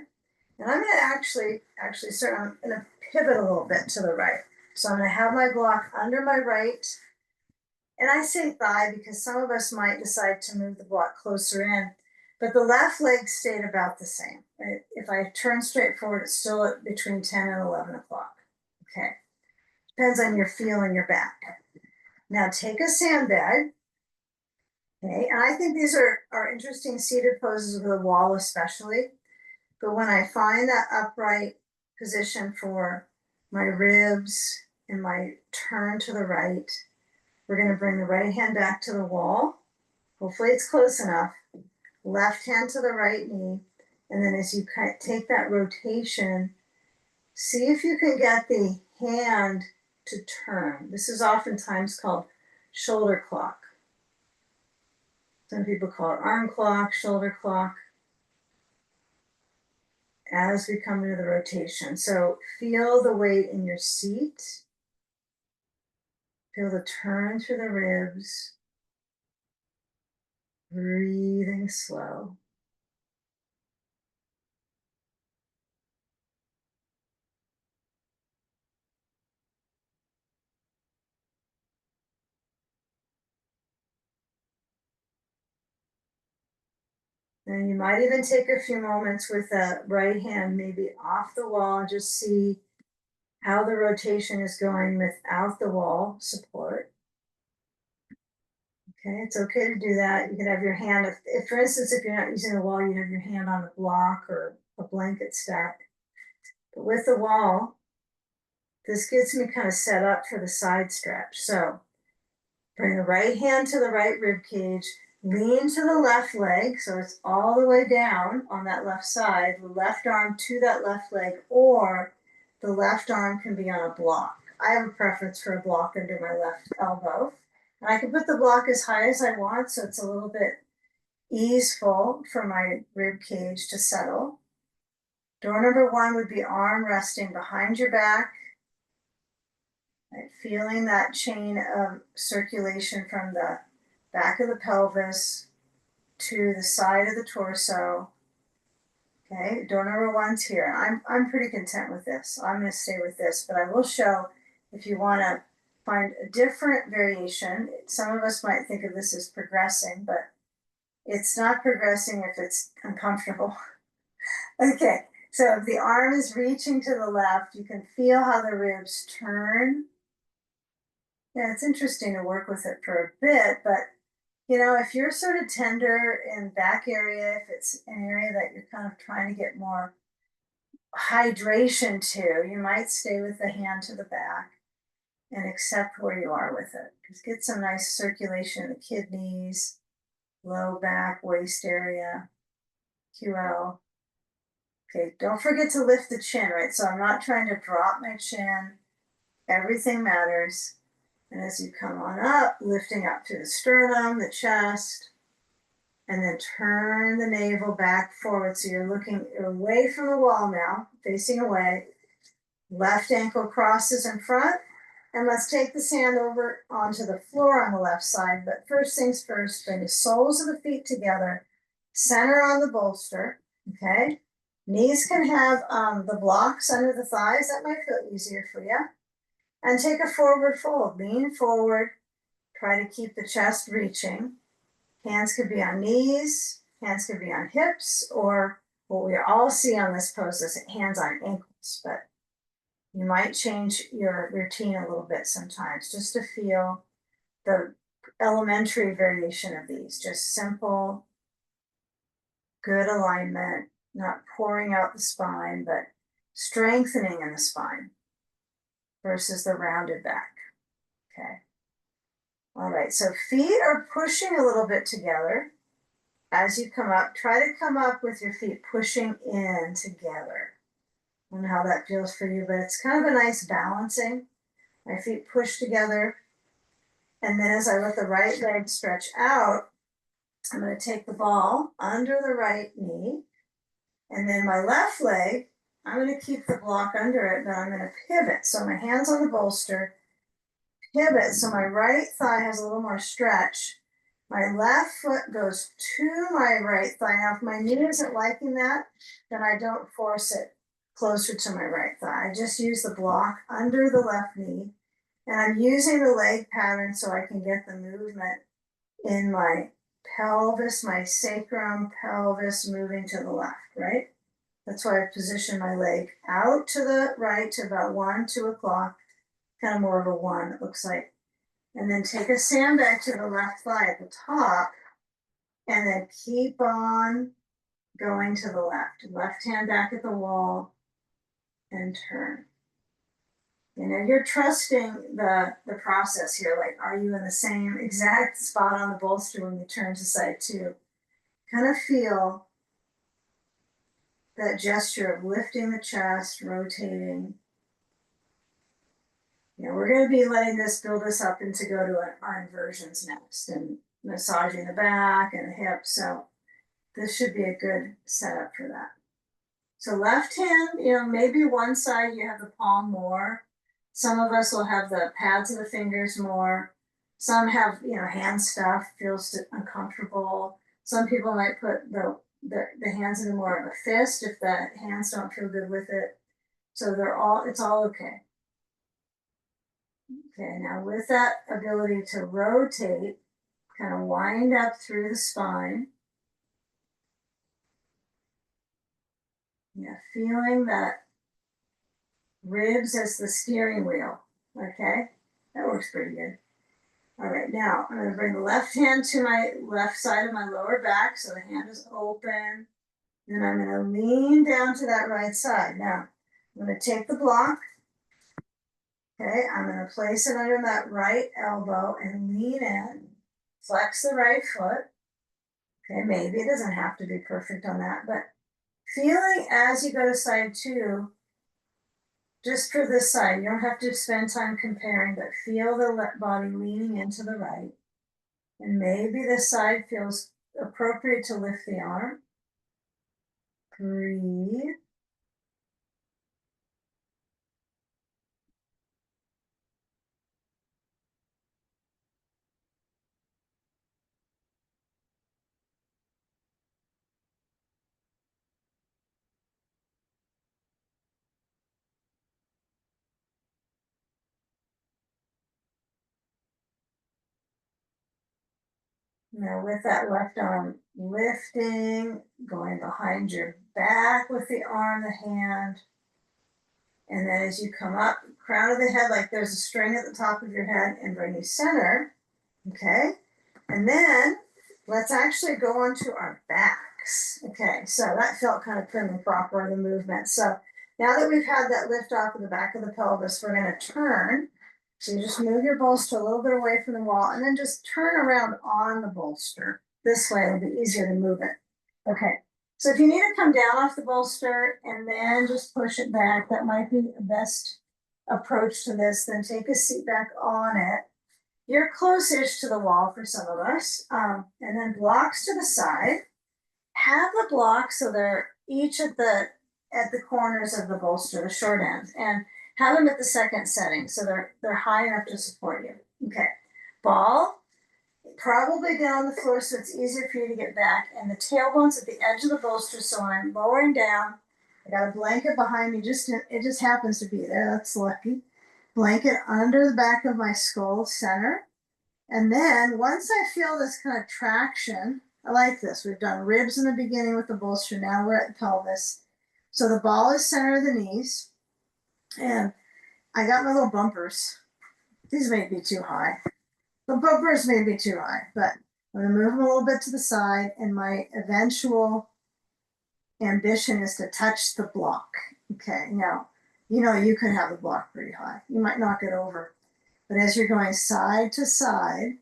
And I'm going to actually start, I'm going to pivot a little bit to the right. So I'm going to have my block under my right. And I say thigh because some of us might decide to move the block closer in. But the left leg stayed about the same. If I turn straight forward, it's still at between 10 and 11 o'clock. Okay. Depends on your feel in your back. Now take a sandbag. Okay. And I think these are interesting seated poses with a wall especially. But when I find that upright position for my ribs and my turn to the right, we're going to bring the right hand back to the wall. Hopefully it's close enough. Left hand to the right knee. And then as you take that rotation, see if you can get the hand to turn. This is oftentimes called shoulder clock. Some people call it arm clock, shoulder clock, as we come into the rotation. So feel the weight in your seat. Feel the turn through the ribs. Breathing slow. And you might even take a few moments with the right hand maybe off the wall and just see how the rotation is going without the wall support. Okay, it's okay to do that. You can have your hand, if for instance, if you're not using the wall, you have your hand on a block or a blanket stack. But with the wall, this gets me kind of set up for the side stretch. So bring the right hand to the right rib cage, lean to the left leg, so it's all the way down on that left side, the left arm to that left leg, or the left arm can be on a block. I have a preference for a block under my left elbow. And I can put the block as high as I want, so it's a little bit easeful for my rib cage to settle. Door number one would be arm resting behind your back, right? Feeling that chain of circulation from the back of the pelvis to the side of the torso. Okay, door number one's here. I'm pretty content with this. I'm going to stay with this, but I will show if you want to find a different variation. Some of us might think of this as progressing, but it's not progressing if it's uncomfortable. Okay, so if the arm is reaching to the left, you can feel how the ribs turn. Yeah, it's interesting to work with it for a bit, but you know, if you're sort of tender in back area, if it's an area that you're kind of trying to get more hydration to, you might stay with the hand to the back and accept where you are with it. Just get some nice circulation in the kidneys, low back, waist area, QL. Okay, don't forget to lift the chin, right? So I'm not trying to drop my chin. Everything matters. And as you come on up, lifting up through the sternum, the chest, and then turn the navel back forward. So you're looking away from the wall now, facing away. Left ankle crosses in front. And let's take this hand over onto the floor on the left side. But first things first, bring the soles of the feet together, center on the bolster, okay? Knees can have the blocks under the thighs. That might feel easier for you. And take a forward fold. Lean forward. Try to keep the chest reaching. Hands could be on knees. Hands could be on hips. Or what we all see on this pose is hands on ankles. But you might change your routine a little bit sometimes just to feel the elementary variation of these. Just simple, good alignment, not pouring out the spine, but strengthening in the spine versus the rounded back. Okay. All right, so feet are pushing a little bit together. As you come up, try to come up with your feet pushing in together. I don't know how that feels for you, but it's kind of a nice balancing. My feet push together. And then as I let the right leg stretch out, I'm going to take the ball under the right knee. And then my left leg, I'm going to keep the block under it, but I'm going to pivot. So my hands on the bolster, pivot. So my right thigh has a little more stretch. My left foot goes to my right thigh. Now, if my knee isn't liking that, then I don't force it closer to my right thigh. I just use the block under the left knee. And I'm using the leg pattern so I can get the movement in my pelvis, my sacrum, pelvis moving to the left, right? That's why I position my leg out to the right to about 1, 2 o'clock, kind of more of a 1, it looks like. And then take a sandbag to the left thigh at the top, and then keep on going to the left. Left hand back at the wall, and turn. You know, you're trusting the process here. Like, are you in the same exact spot on the bolster when you turn to side 2? Kind of feel that gesture of lifting the chest, rotating. You know, we're going to be letting this build us up into go to our inversions next and massaging the back and the hips. So this should be a good setup for that. So left hand, you know, maybe one side you have the palm more. Some of us will have the pads of the fingers more. Some have, you know, hand stuff, feels uncomfortable. Some people might put the hands in more of a fist if the hands don't feel good with it. So it's all okay. Okay, now with that ability to rotate, kind of wind up through the spine. Yeah, feeling that ribs as the steering wheel. Okay, that works pretty good. All right, now I'm going to bring the left hand to my left side of my lower back so the hand is open. Then I'm going to lean down to that right side. Now, I'm going to take the block. Okay, I'm going to place it under that right elbow and lean in. Flex the right foot. Okay, maybe it doesn't have to be perfect on that, but feeling as you go to side 2, just for this side, you don't have to spend time comparing, but feel the body leaning into the right. And maybe this side feels appropriate to lift the arm. Breathe. Now with that left arm lifting, going behind your back with the arm, the hand. And then as you come up, crown of the head, like there's a string at the top of your head, and bring you center. Okay. And then let's actually go on to our backs. Okay. So that felt kind of prim and proper in the movement. So now that we've had that lift off of the back of the pelvis, we're going to turn. So you just move your bolster a little bit away from the wall and then just turn around on the bolster. This way it'll be easier to move it. Okay, so if you need to come down off the bolster and then just push it back, that might be the best approach to this. Then take a seat back on it. You're close-ish to the wall for some of us. And then blocks to the side. Have the blocks so they're each at the corners of the bolster, the short ends, and have them at the second setting so they're high enough to support you. Okay, ball probably down on the floor so it's easier for you to get back, and the tailbone's at the edge of the bolster. So when I'm lowering down, I got a blanket behind me. It just happens to be there. That's lucky. Blanket under the back of my skull center, and then once I feel this kind of traction, I like this. We've done ribs in the beginning with the bolster. Now we're at the pelvis. So the ball is center of the knees. And I got my little bumpers. These may be too high. The bumpers may be too high, but I'm going to move them a little bit to the side. And my eventual ambition is to touch the block. Okay, now, you could have the block pretty high. You might knock it over. But as you're going side to side,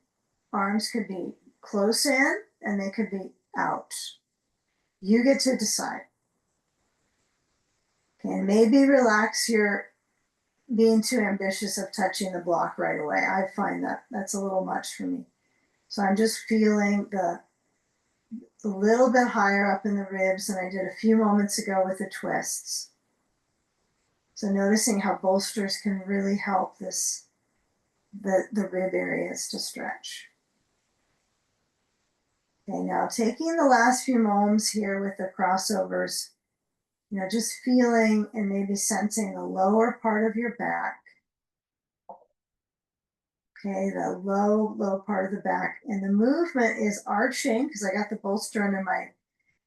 arms could be close in and they could be out. You get to decide. Okay, and maybe relax your being too ambitious of touching the block right away. I find that's a little much for me. So I'm just feeling a little bit higher up in the ribs than I did a few moments ago with the twists. So noticing how bolsters can really help the rib areas to stretch. Okay, now taking the last few moments here with the crossovers, just feeling and maybe sensing the lower part of your back. Okay, the low part of the back. And the movement is arching because I got the bolster under my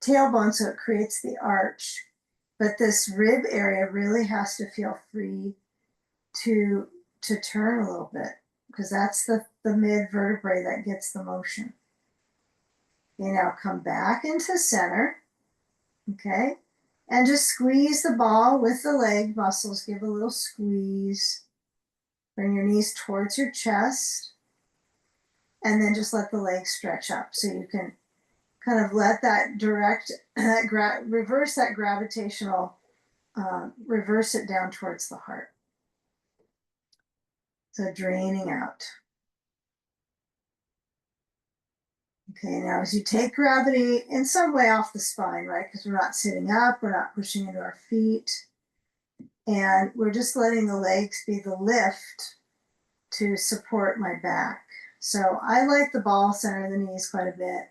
tailbone, so it creates the arch. But this rib area really has to feel free to turn a little bit because that's the mid vertebrae that gets the motion. Okay, now come back into center. Okay, and just squeeze the ball with the leg muscles. Give a little squeeze. Bring your knees towards your chest. And then just let the legs stretch up so you can kind of let that reverse that gravitational, reverse it down towards the heart. So draining out. Okay, now as you take gravity in some way off the spine, right? Because we're not sitting up, we're not pushing into our feet. And we're just letting the legs be the lift to support my back. So I like the ball center of the knees quite a bit.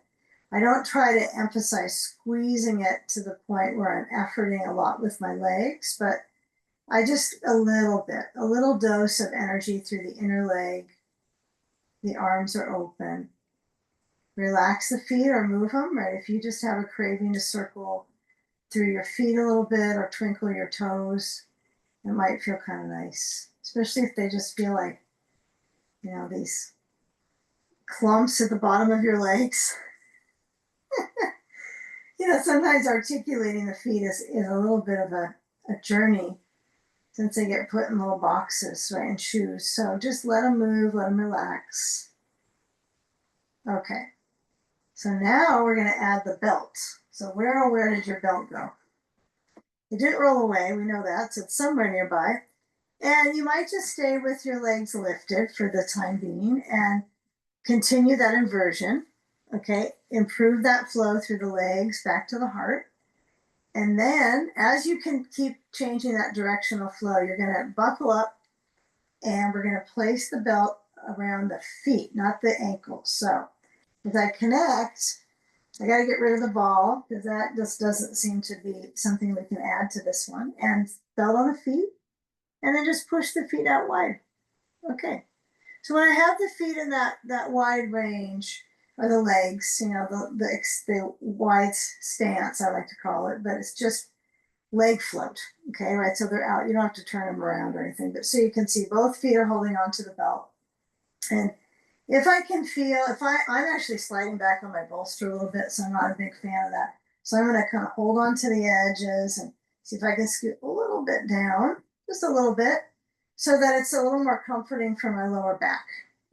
I don't try to emphasize squeezing it to the point where I'm efforting a lot with my legs, but I just a little dose of energy through the inner leg. The arms are open. Relax the feet or move them, right? If you just have a craving to circle through your feet a little bit or twinkle your toes, it might feel kind of nice, especially if they just feel like, these clumps at the bottom of your legs. Sometimes articulating the feet is a little bit of a journey since they get put in little boxes, right, in shoes. So just let them move, let them relax. Okay. So now we're going to add the belt. So where did your belt go? It didn't roll away. We know that. So it's somewhere nearby. And you might just stay with your legs lifted for the time being and continue that inversion. Okay, improve that flow through the legs back to the heart. And then as you can keep changing that directional flow, you're going to buckle up and we're going to place the belt around the feet, not the ankles. So as I connect, I got to get rid of the ball because that just doesn't seem to be something we can add to this one. And belt on the feet, and then just push the feet out wide. Okay. So when I have the feet in that wide range, or the legs, the wide stance, I like to call it, but it's just leg float. Okay, right? So they're out. You don't have to turn them around or anything, but so you can see both feet are holding onto the belt. And if I can feel, I'm actually sliding back on my bolster a little bit, so I'm not a big fan of that. So I'm going to kind of hold on to the edges and see if I can scoot a little bit down, just a little bit. so that it's a little more comforting for my lower back.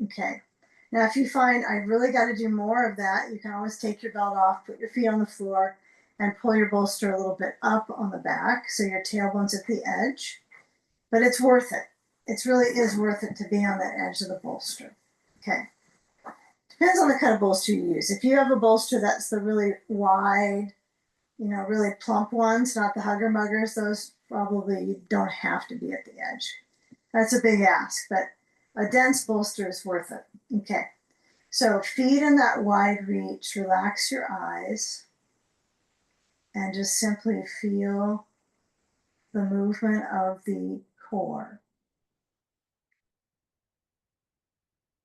Okay. Now, if you find I really got to do more of that, you can always take your belt off, put your feet on the floor, and pull your bolster a little bit up on the back so your tailbone's at the edge. But it's worth it. It really is worth it to be on that edge of the bolster. Okay. Depends on the kind of bolster you use. If you have a bolster that's the really wide, really plump ones, not the hugger muggers, those probably you don't have to be at the edge. That's a big ask, but a dense bolster is worth it. Okay. So feet in that wide reach, relax your eyes, and just simply feel the movement of the core.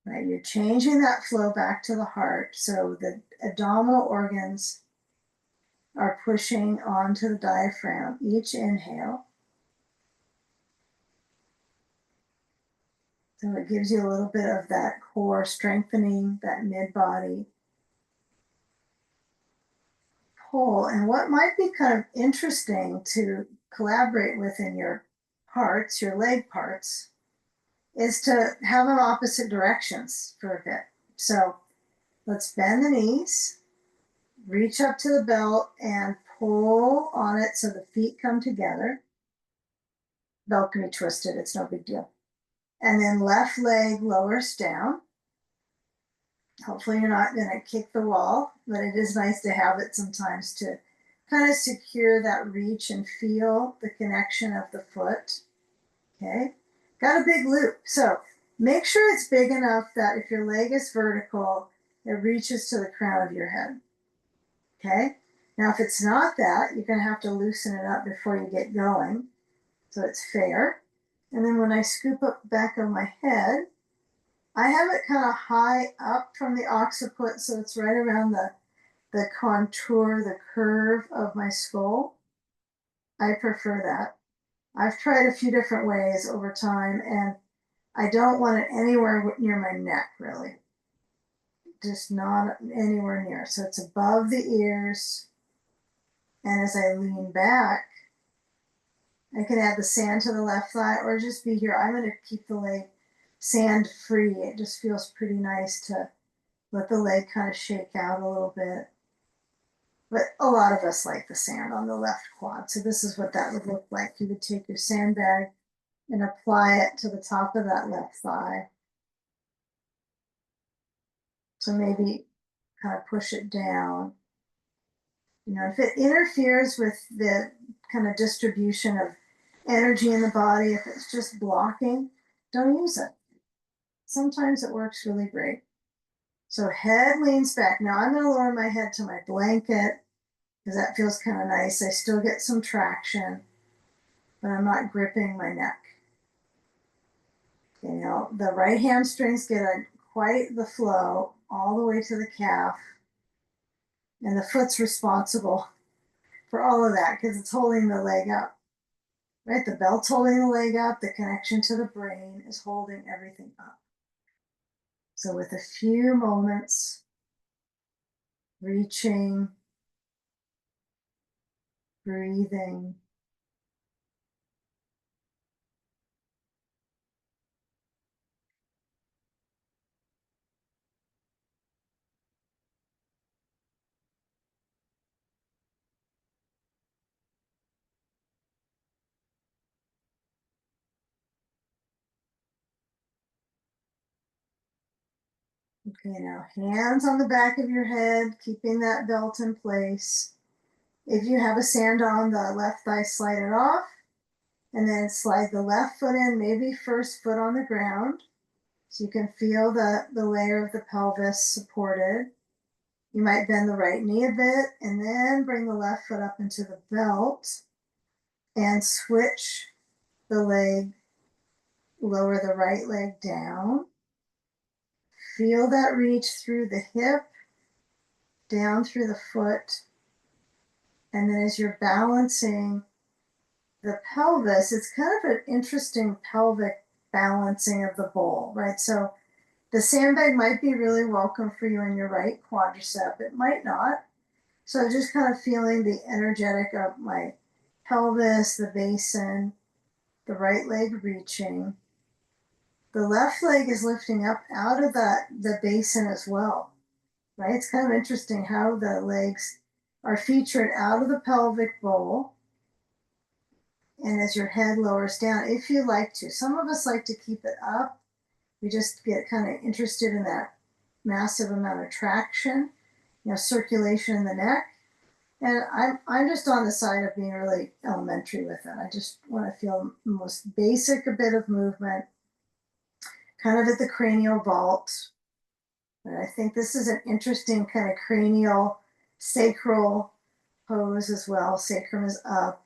Right, you're changing that flow back to the heart, so the abdominal organs are pushing onto the diaphragm each inhale. So it gives you a little bit of that core strengthening, that mid-body pull. And what might be kind of interesting to collaborate with in your parts, your leg parts, is to have them opposite directions for a bit. So let's bend the knees, reach up to the belt and pull on it so the feet come together. Belt can be twisted, it's no big deal. And then left leg lowers down. Hopefully you're not going to kick the wall, but it is nice to have it sometimes to kind of secure that reach and feel the connection of the foot. Okay, got a big loop. So make sure it's big enough that if your leg is vertical, it reaches to the crown of your head. Okay, now if it's not that, you're going to have to loosen it up before you get going, so it's fair. And then when I scoop up the back of my head, I have it kind of high up from the occiput, so it's right around the contour, the curve of my skull. I prefer that. I've tried a few different ways over time, and I don't want it anywhere near my neck, really. Just not anywhere near. So it's above the ears. And as I lean back, I can add the sand to the left thigh or just be here. I'm going to keep the leg sand free. It just feels pretty nice to let the leg kind of shake out a little bit. But a lot of us like the sand on the left quad. So this is what that would look like. You would take your sandbag and apply it to the top of that left thigh. So maybe kind of push it down. If it interferes with the kind of distribution of energy in the body, if it's just blocking, don't use it. Sometimes it works really great. So head leans back. Now I'm going to lower my head to my blanket because that feels kind of nice. I still get some traction, but I'm not gripping my neck. Okay, now the right hamstrings get quite the flow all the way to the calf, and the foot's responsible for all of that because it's holding the leg up. Right, the belt's holding the leg up, the connection to the brain is holding everything up. So with a few moments, reaching, breathing. Okay, now hands on the back of your head, keeping that belt in place. If you have a sand on the left thigh, slide it off, and then slide the left foot in, maybe first foot on the ground, so you can feel the layer of the pelvis supported. You might bend the right knee a bit, and then bring the left foot up into the belt, and switch the leg, lower the right leg down. Feel that reach through the hip, down through the foot. And then as you're balancing the pelvis, it's kind of an interesting pelvic balancing of the bowl, right? So the sandbag might be really welcome for you in your right quadricep. It might not. So just kind of feeling the energetic of my pelvis, the basin, the right leg reaching. The left leg is lifting up out of the basin as well, right? It's kind of interesting how the legs are featured out of the pelvic bowl. And as your head lowers down, if you like to. Some of us like to keep it up. We just get kind of interested in that massive amount of traction, circulation in the neck. And I'm just on the side of being really elementary with it. I just want to feel the most basic a bit of movement, kind of at the cranial vault. And I think this is an interesting kind of cranial sacral pose as well. Sacrum is up,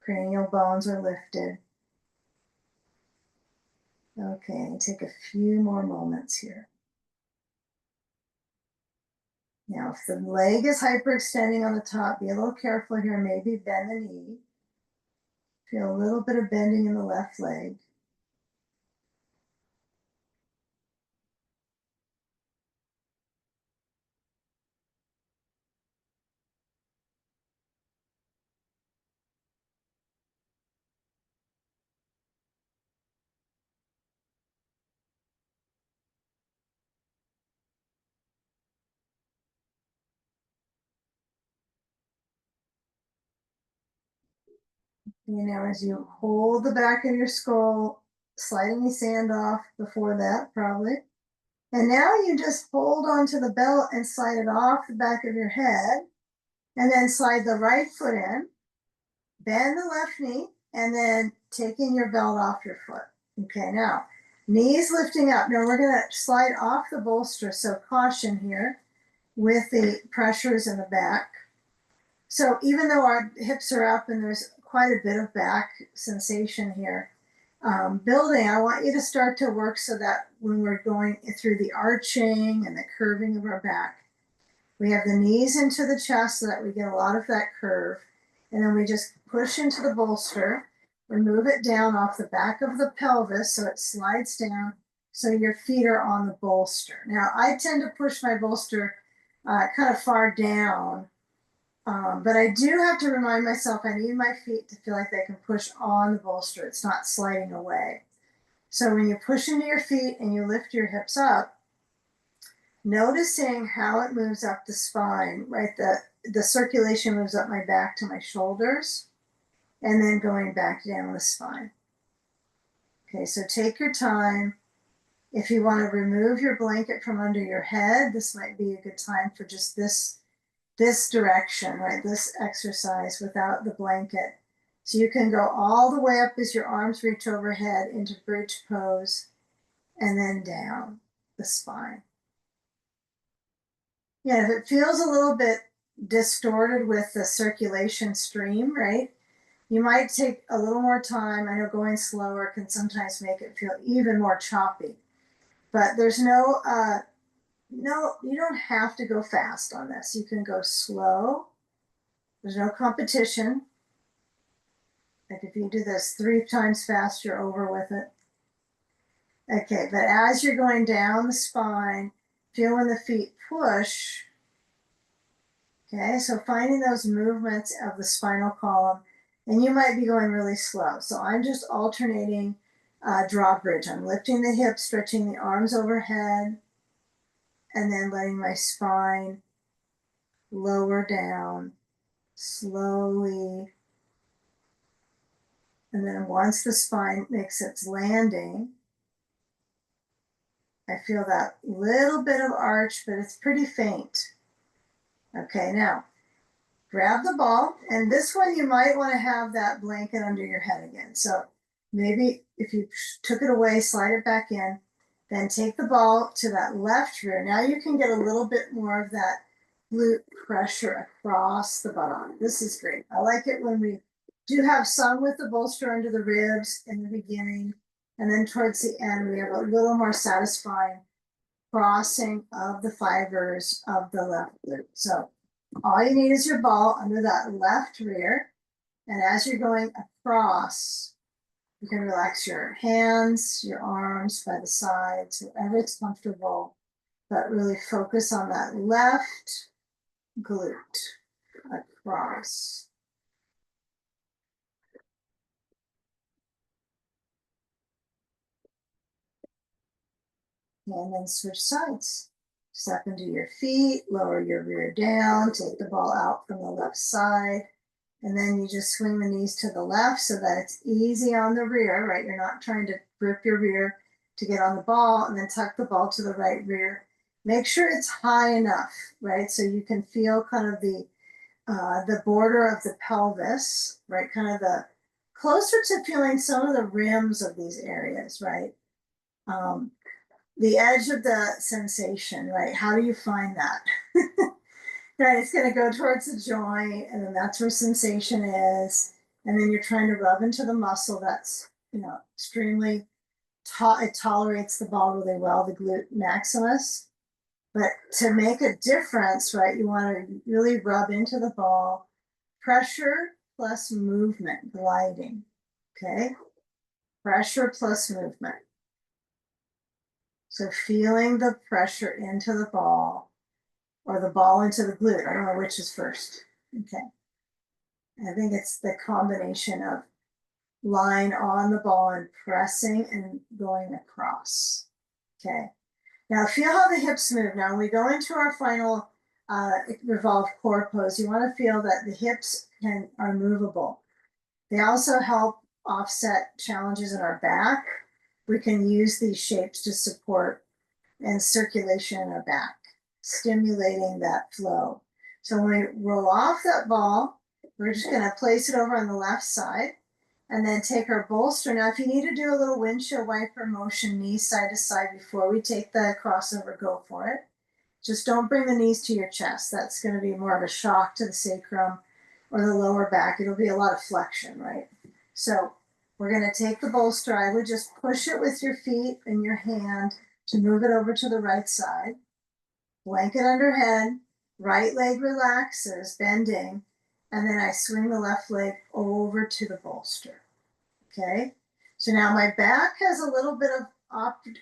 cranial bones are lifted. Okay, take a few more moments here. Now, if the leg is hyperextending on the top, be a little careful here. Maybe bend the knee. Feel a little bit of bending in the left leg. As you hold the back of your skull, slide any sand off before that, probably. And now you just hold onto the belt and slide it off the back of your head, and then slide the right foot in, bend the left knee, and then taking your belt off your foot. Okay, now knees lifting up. Now we're going to slide off the bolster, so caution here with the pressures in the back. So even though our hips are up and there's quite a bit of back sensation here, building, I want you to start to work so that when we're going through the arching and the curving of our back, we have the knees into the chest so that we get a lot of that curve. And then we just push into the bolster, remove it down off the back of the pelvis so it slides down so your feet are on the bolster. Now, I tend to push my bolster kind of far down, but I do have to remind myself I need my feet to feel like they can push on the bolster. It's not sliding away. So when you push into your feet and you lift your hips up, noticing how it moves up the spine, right? The circulation moves up my back to my shoulders and then going back down the spine. Okay, so take your time. If you want to remove your blanket from under your head, this might be a good time for just this direction, right? This exercise without the blanket. So you can go all the way up as your arms reach overhead into bridge pose and then down the spine. Yeah, if it feels a little bit distorted with the circulation stream, right? You might take a little more time. I know going slower can sometimes make it feel even more choppy, but there's no, you don't have to go fast on this. You can go slow. There's no competition. Like if you do this 3 times fast, you're over with it. Okay, but as you're going down the spine, feel when the feet push. Okay, so finding those movements of the spinal column, and you might be going really slow. So I'm just alternating drawbridge. I'm lifting the hips, stretching the arms overhead, and then letting my spine lower down slowly. And then once the spine makes its landing, I feel that little bit of arch, but it's pretty faint. Okay, now grab the ball, and this one you might want to have that blanket under your head again. So maybe if you took it away, slide it back in, then take the ball to that left rear. Now you can get a little bit more of that glute pressure across the bottom. This is great. I like it when we do have some with the bolster under the ribs in the beginning, and then towards the end, we have a little more satisfying crossing of the fibers of the left glute. So all you need is your ball under that left rear. And as you're going across, you can relax your hands, your arms by the sides, wherever it's comfortable, but really focus on that left glute across. And then switch sides. Step into your feet, lower your rear down, take the ball out from the left side. And then you just swing the knees to the left so that it's easy on the rear, right? You're not trying to grip your rear to get on the ball, and then tuck the ball to the right rear. Make sure it's high enough, right? So you can feel kind of the border of the pelvis, right? Kind of the closer to feeling some of the rims of these areas, right? The edge of the sensation, right? How do you find that? Right, it's going to go towards the joint, and then that's where sensation is. And then you're trying to rub into the muscle that's, extremely, it tolerates the ball really well, the glute maximus. But to make a difference, right, you want to really rub into the ball, pressure plus movement, gliding, okay? Pressure plus movement. So feeling the pressure into the ball or the ball into the glute. I don't know which is first. Okay. I think it's the combination of lying on the ball and pressing and going across. Okay. Now feel how the hips move. Now when we go into our final revolve core pose, you want to feel that the hips are movable. They also help offset challenges in our back. We can use these shapes to support and circulation in our back, stimulating that flow. So when we roll off that ball, we're just going to place it over on the left side and then take our bolster. Now, if you need to do a little windshield wiper motion, knees side to side before we take the crossover, go for it. Just don't bring the knees to your chest. That's going to be more of a shock to the sacrum or the lower back. It'll be a lot of flexion, right? So we're going to take the bolster. I would just push it with your feet and your hand to move it over to the right side. Blanket under head, right leg relaxes, bending, and then I swing the left leg over to the bolster. Okay, so now my back has a little bit of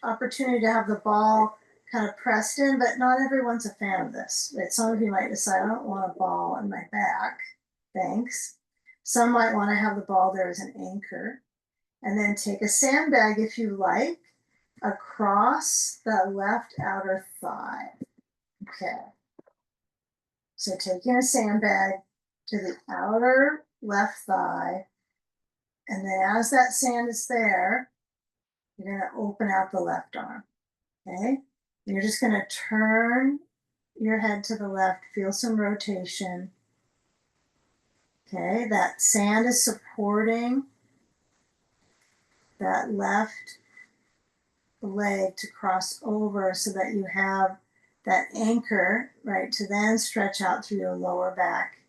opportunity to have the ball kind of pressed in, but not everyone's a fan of this. Right? Some of you might decide, I don't want a ball in my back. Thanks. Some might want to have the ball there as an anchor. And then take a sandbag if you like across the left outer thigh. Okay. So taking a sandbag to the outer left thigh, and then as that sand is there, you're going to open out the left arm. Okay. You're just going to turn your head to the left, feel some rotation. Okay. That sand is supporting that left leg to cross over so that you have that anchor, right, to then stretch out through your lower back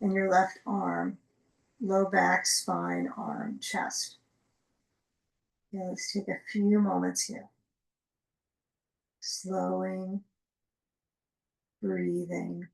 and your left arm, low back, spine, arm, chest. Okay, let's take a few moments here. Slowing, breathing.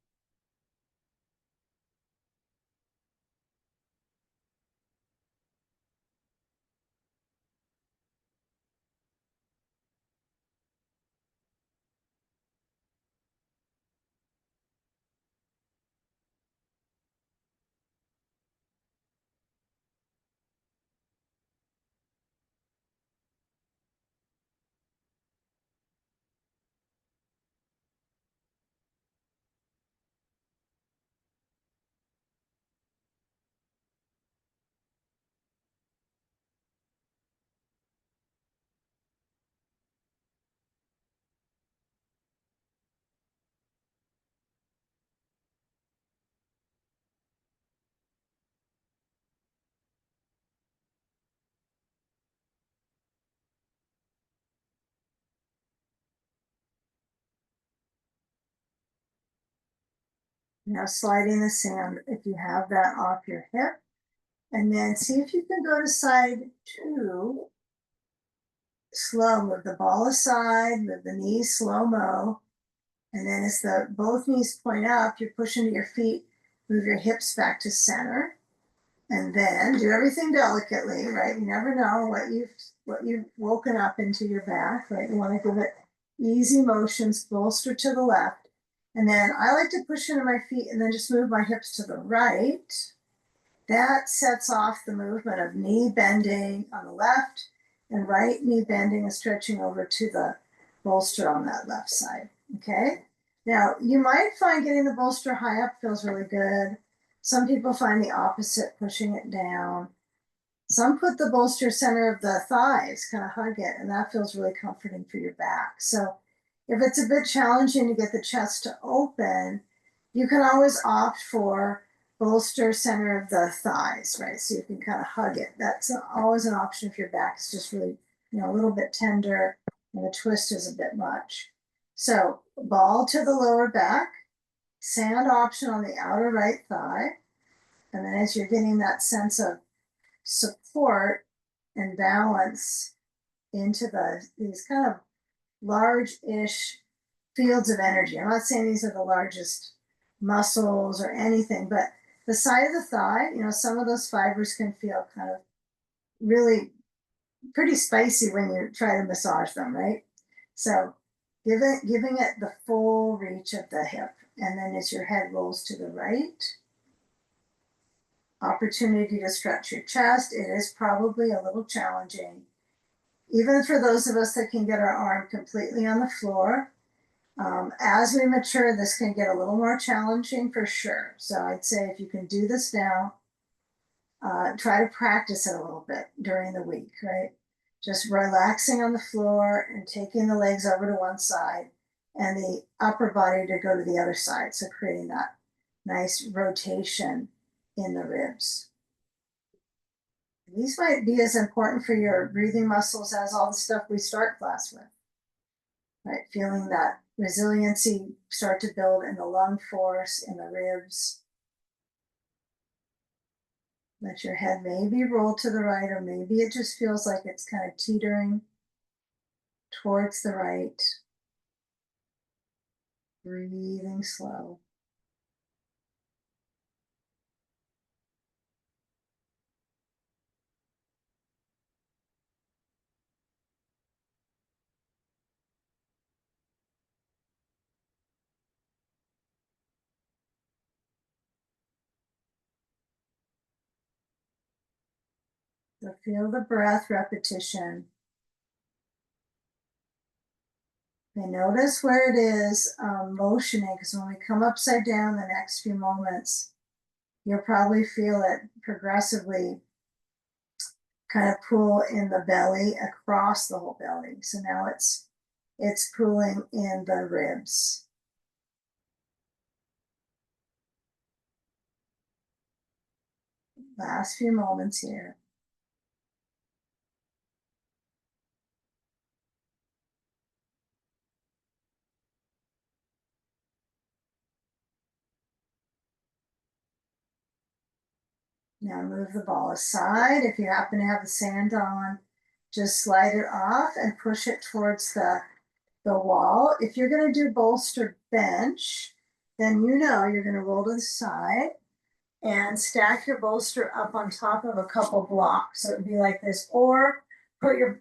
Now sliding the sand, if you have that, off your hip, and then see if you can go to side 2. Slow, move the ball aside, move the knees slow-mo. And then as both knees point up, you push into your feet, move your hips back to center. And then do everything delicately, right? You never know what you've woken up into your back, right? You want to give it easy motions, bolster to the left. And then I like to push into my feet and then just move my hips to the right. That sets off the movement of knee bending on the left and right knee bending and stretching over to the bolster on that left side, okay? Now, you might find getting the bolster high up feels really good. Some people find the opposite, pushing it down. Some put the bolster center of the thighs, kind of hug it, and that feels really comforting for your back. So if it's a bit challenging to get the chest to open, you can always opt for bolster center of the thighs, right? So you can kind of hug it. That's always an option if your back is just really, a little bit tender and the twist is a bit much. So ball to the lower back, sand option on the outer right thigh. And then as you're getting that sense of support and balance into these kind of large-ish fields of energy. I'm not saying these are the largest muscles or anything, but the side of the thigh, some of those fibers can feel kind of really pretty spicy when you try to massage them, right? So giving it the full reach of the hip. And then as your head rolls to the right, opportunity to stretch your chest. It is probably a little challenging, even for those of us that can get our arm completely on the floor. As we mature, this can get a little more challenging for sure. So I'd say if you can do this now, try to practice it a little bit during the week, right? Just relaxing on the floor and taking the legs over to one side and the upper body to go to the other side. So creating that nice rotation in the ribs. These might be as important for your breathing muscles as all the stuff we start class with, right? Feeling that resiliency start to build in the lung force, in the ribs. Let your head maybe roll to the right, or maybe it just feels like it's kind of teetering towards the right. Breathing slow. So feel the breath repetition. And notice where it is motioning, because when we come upside down the next few moments, you'll probably feel it progressively kind of pull in the belly across the whole belly. So now it's pulling in the ribs. Last few moments here. Now move the ball aside. If you happen to have the sand on, just slide it off and push it towards the wall. If you're going to do bolster bench, then you're going to roll to the side and stack your bolster up on top of a couple blocks. So it would be like this, or put your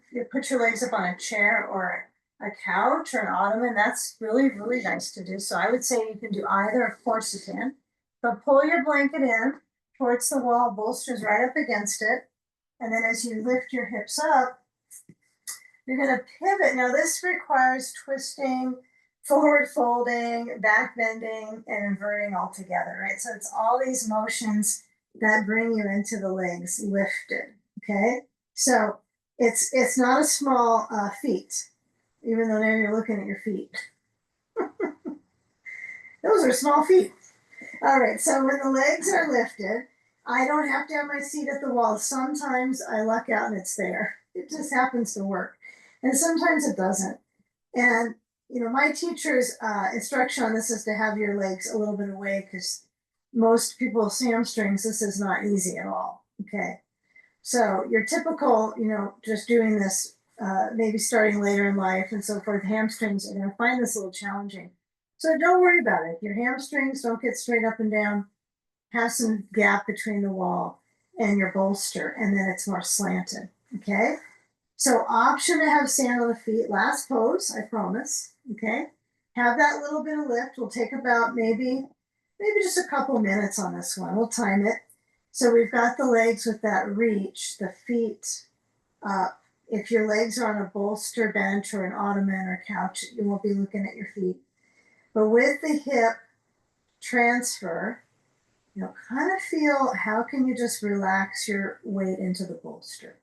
legs up on a chair or a couch or an ottoman. That's really, really nice to do. So I would say you can do either. Of course you can, but pull your blanket in towards the wall, bolsters right up against it. And then as you lift your hips up, you're going to pivot. Now this requires twisting, forward folding, back bending, and inverting all together, right? So it's all these motions that bring you into the legs lifted, okay? So it's not a small feat, even though there you're looking at your feet. Those are small feet. All right, so when the legs are lifted, I don't have to have my seat at the wall. Sometimes I luck out and it's there. It just happens to work. And sometimes it doesn't. And, my teacher's instruction on this is to have your legs a little bit away, because most people's hamstrings, this is not easy at all, okay? So your typical, just doing this, maybe starting later in life and so forth, hamstrings are going to find this a little challenging. So don't worry about it. Your hamstrings don't get straight up and down. Have some gap between the wall and your bolster, and then it's more slanted, okay? So option to have sand on the feet. Last pose, I promise, okay? Have that little bit of lift. We'll take about maybe just a couple minutes on this one. We'll time it. So we've got the legs with that reach, the feet up if your legs are on a bolster bench or an ottoman or couch, you won't be looking at your feet. But with the hip transfer, kind of feel how can you just relax your weight into the bolster.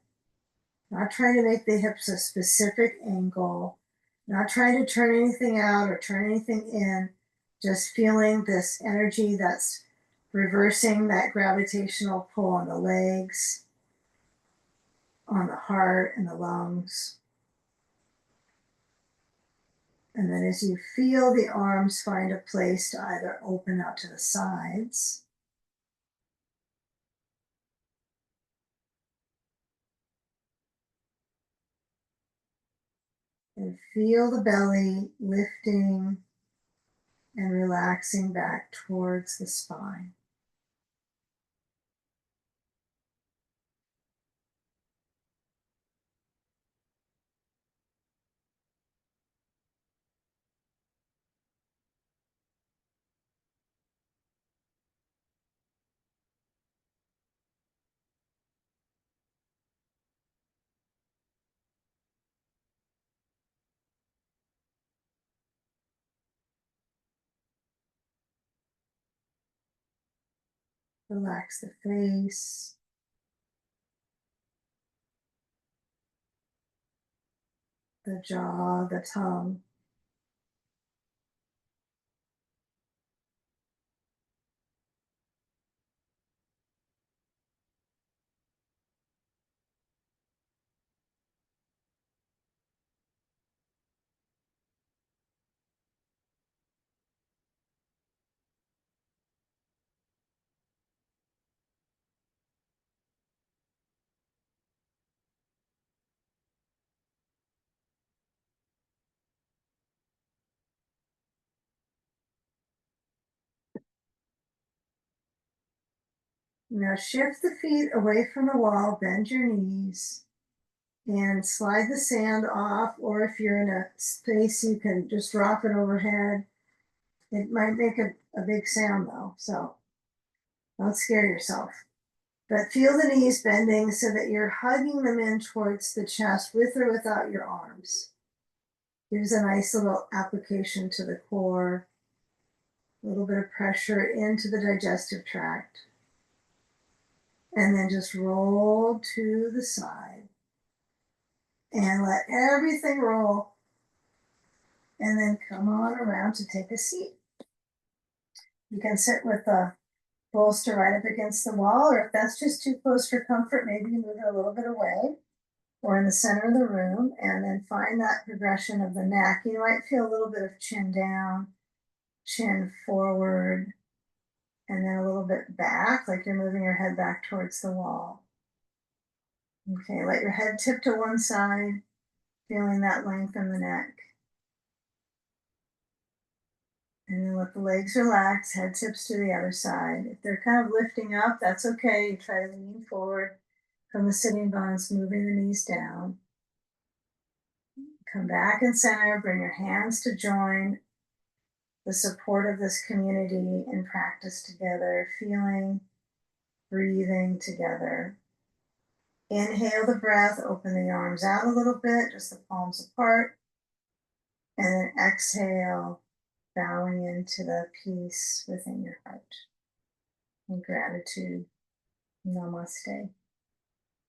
Not trying to make the hips a specific angle, not trying to turn anything out or turn anything in, just feeling this energy that's reversing that gravitational pull on the legs, on the heart, and the lungs. And then as you feel the arms find a place to either open out to the sides, and feel the belly lifting and relaxing back towards the spine. Relax the face, the jaw, the tongue. Now shift the feet away from the wall, bend your knees, and slide the sand off, or if you're in a space, you can just drop it overhead. It might make a big sound though, so don't scare yourself. But feel the knees bending so that you're hugging them in towards the chest with or without your arms. Gives a nice little application to the core, a little bit of pressure into the digestive tract. And then just roll to the side and let everything roll. And then come on around to take a seat. You can sit with the bolster right up against the wall, or if that's just too close for comfort, maybe you move it a little bit away or in the center of the room, and then find that progression of the neck. You might feel a little bit of chin down, chin forward, and then a little bit back, like you're moving your head back towards the wall. Okay, let your head tip to one side, feeling that length in the neck. And then let the legs relax, head tips to the other side. If they're kind of lifting up, that's okay. You try to lean forward from the sitting bones, moving the knees down. Come back in center, bring your hands to join the support of this community in practice together, feeling, breathing together. Inhale the breath, open the arms out a little bit, just the palms apart. And then exhale, bowing into the peace within your heart. And gratitude. Namaste.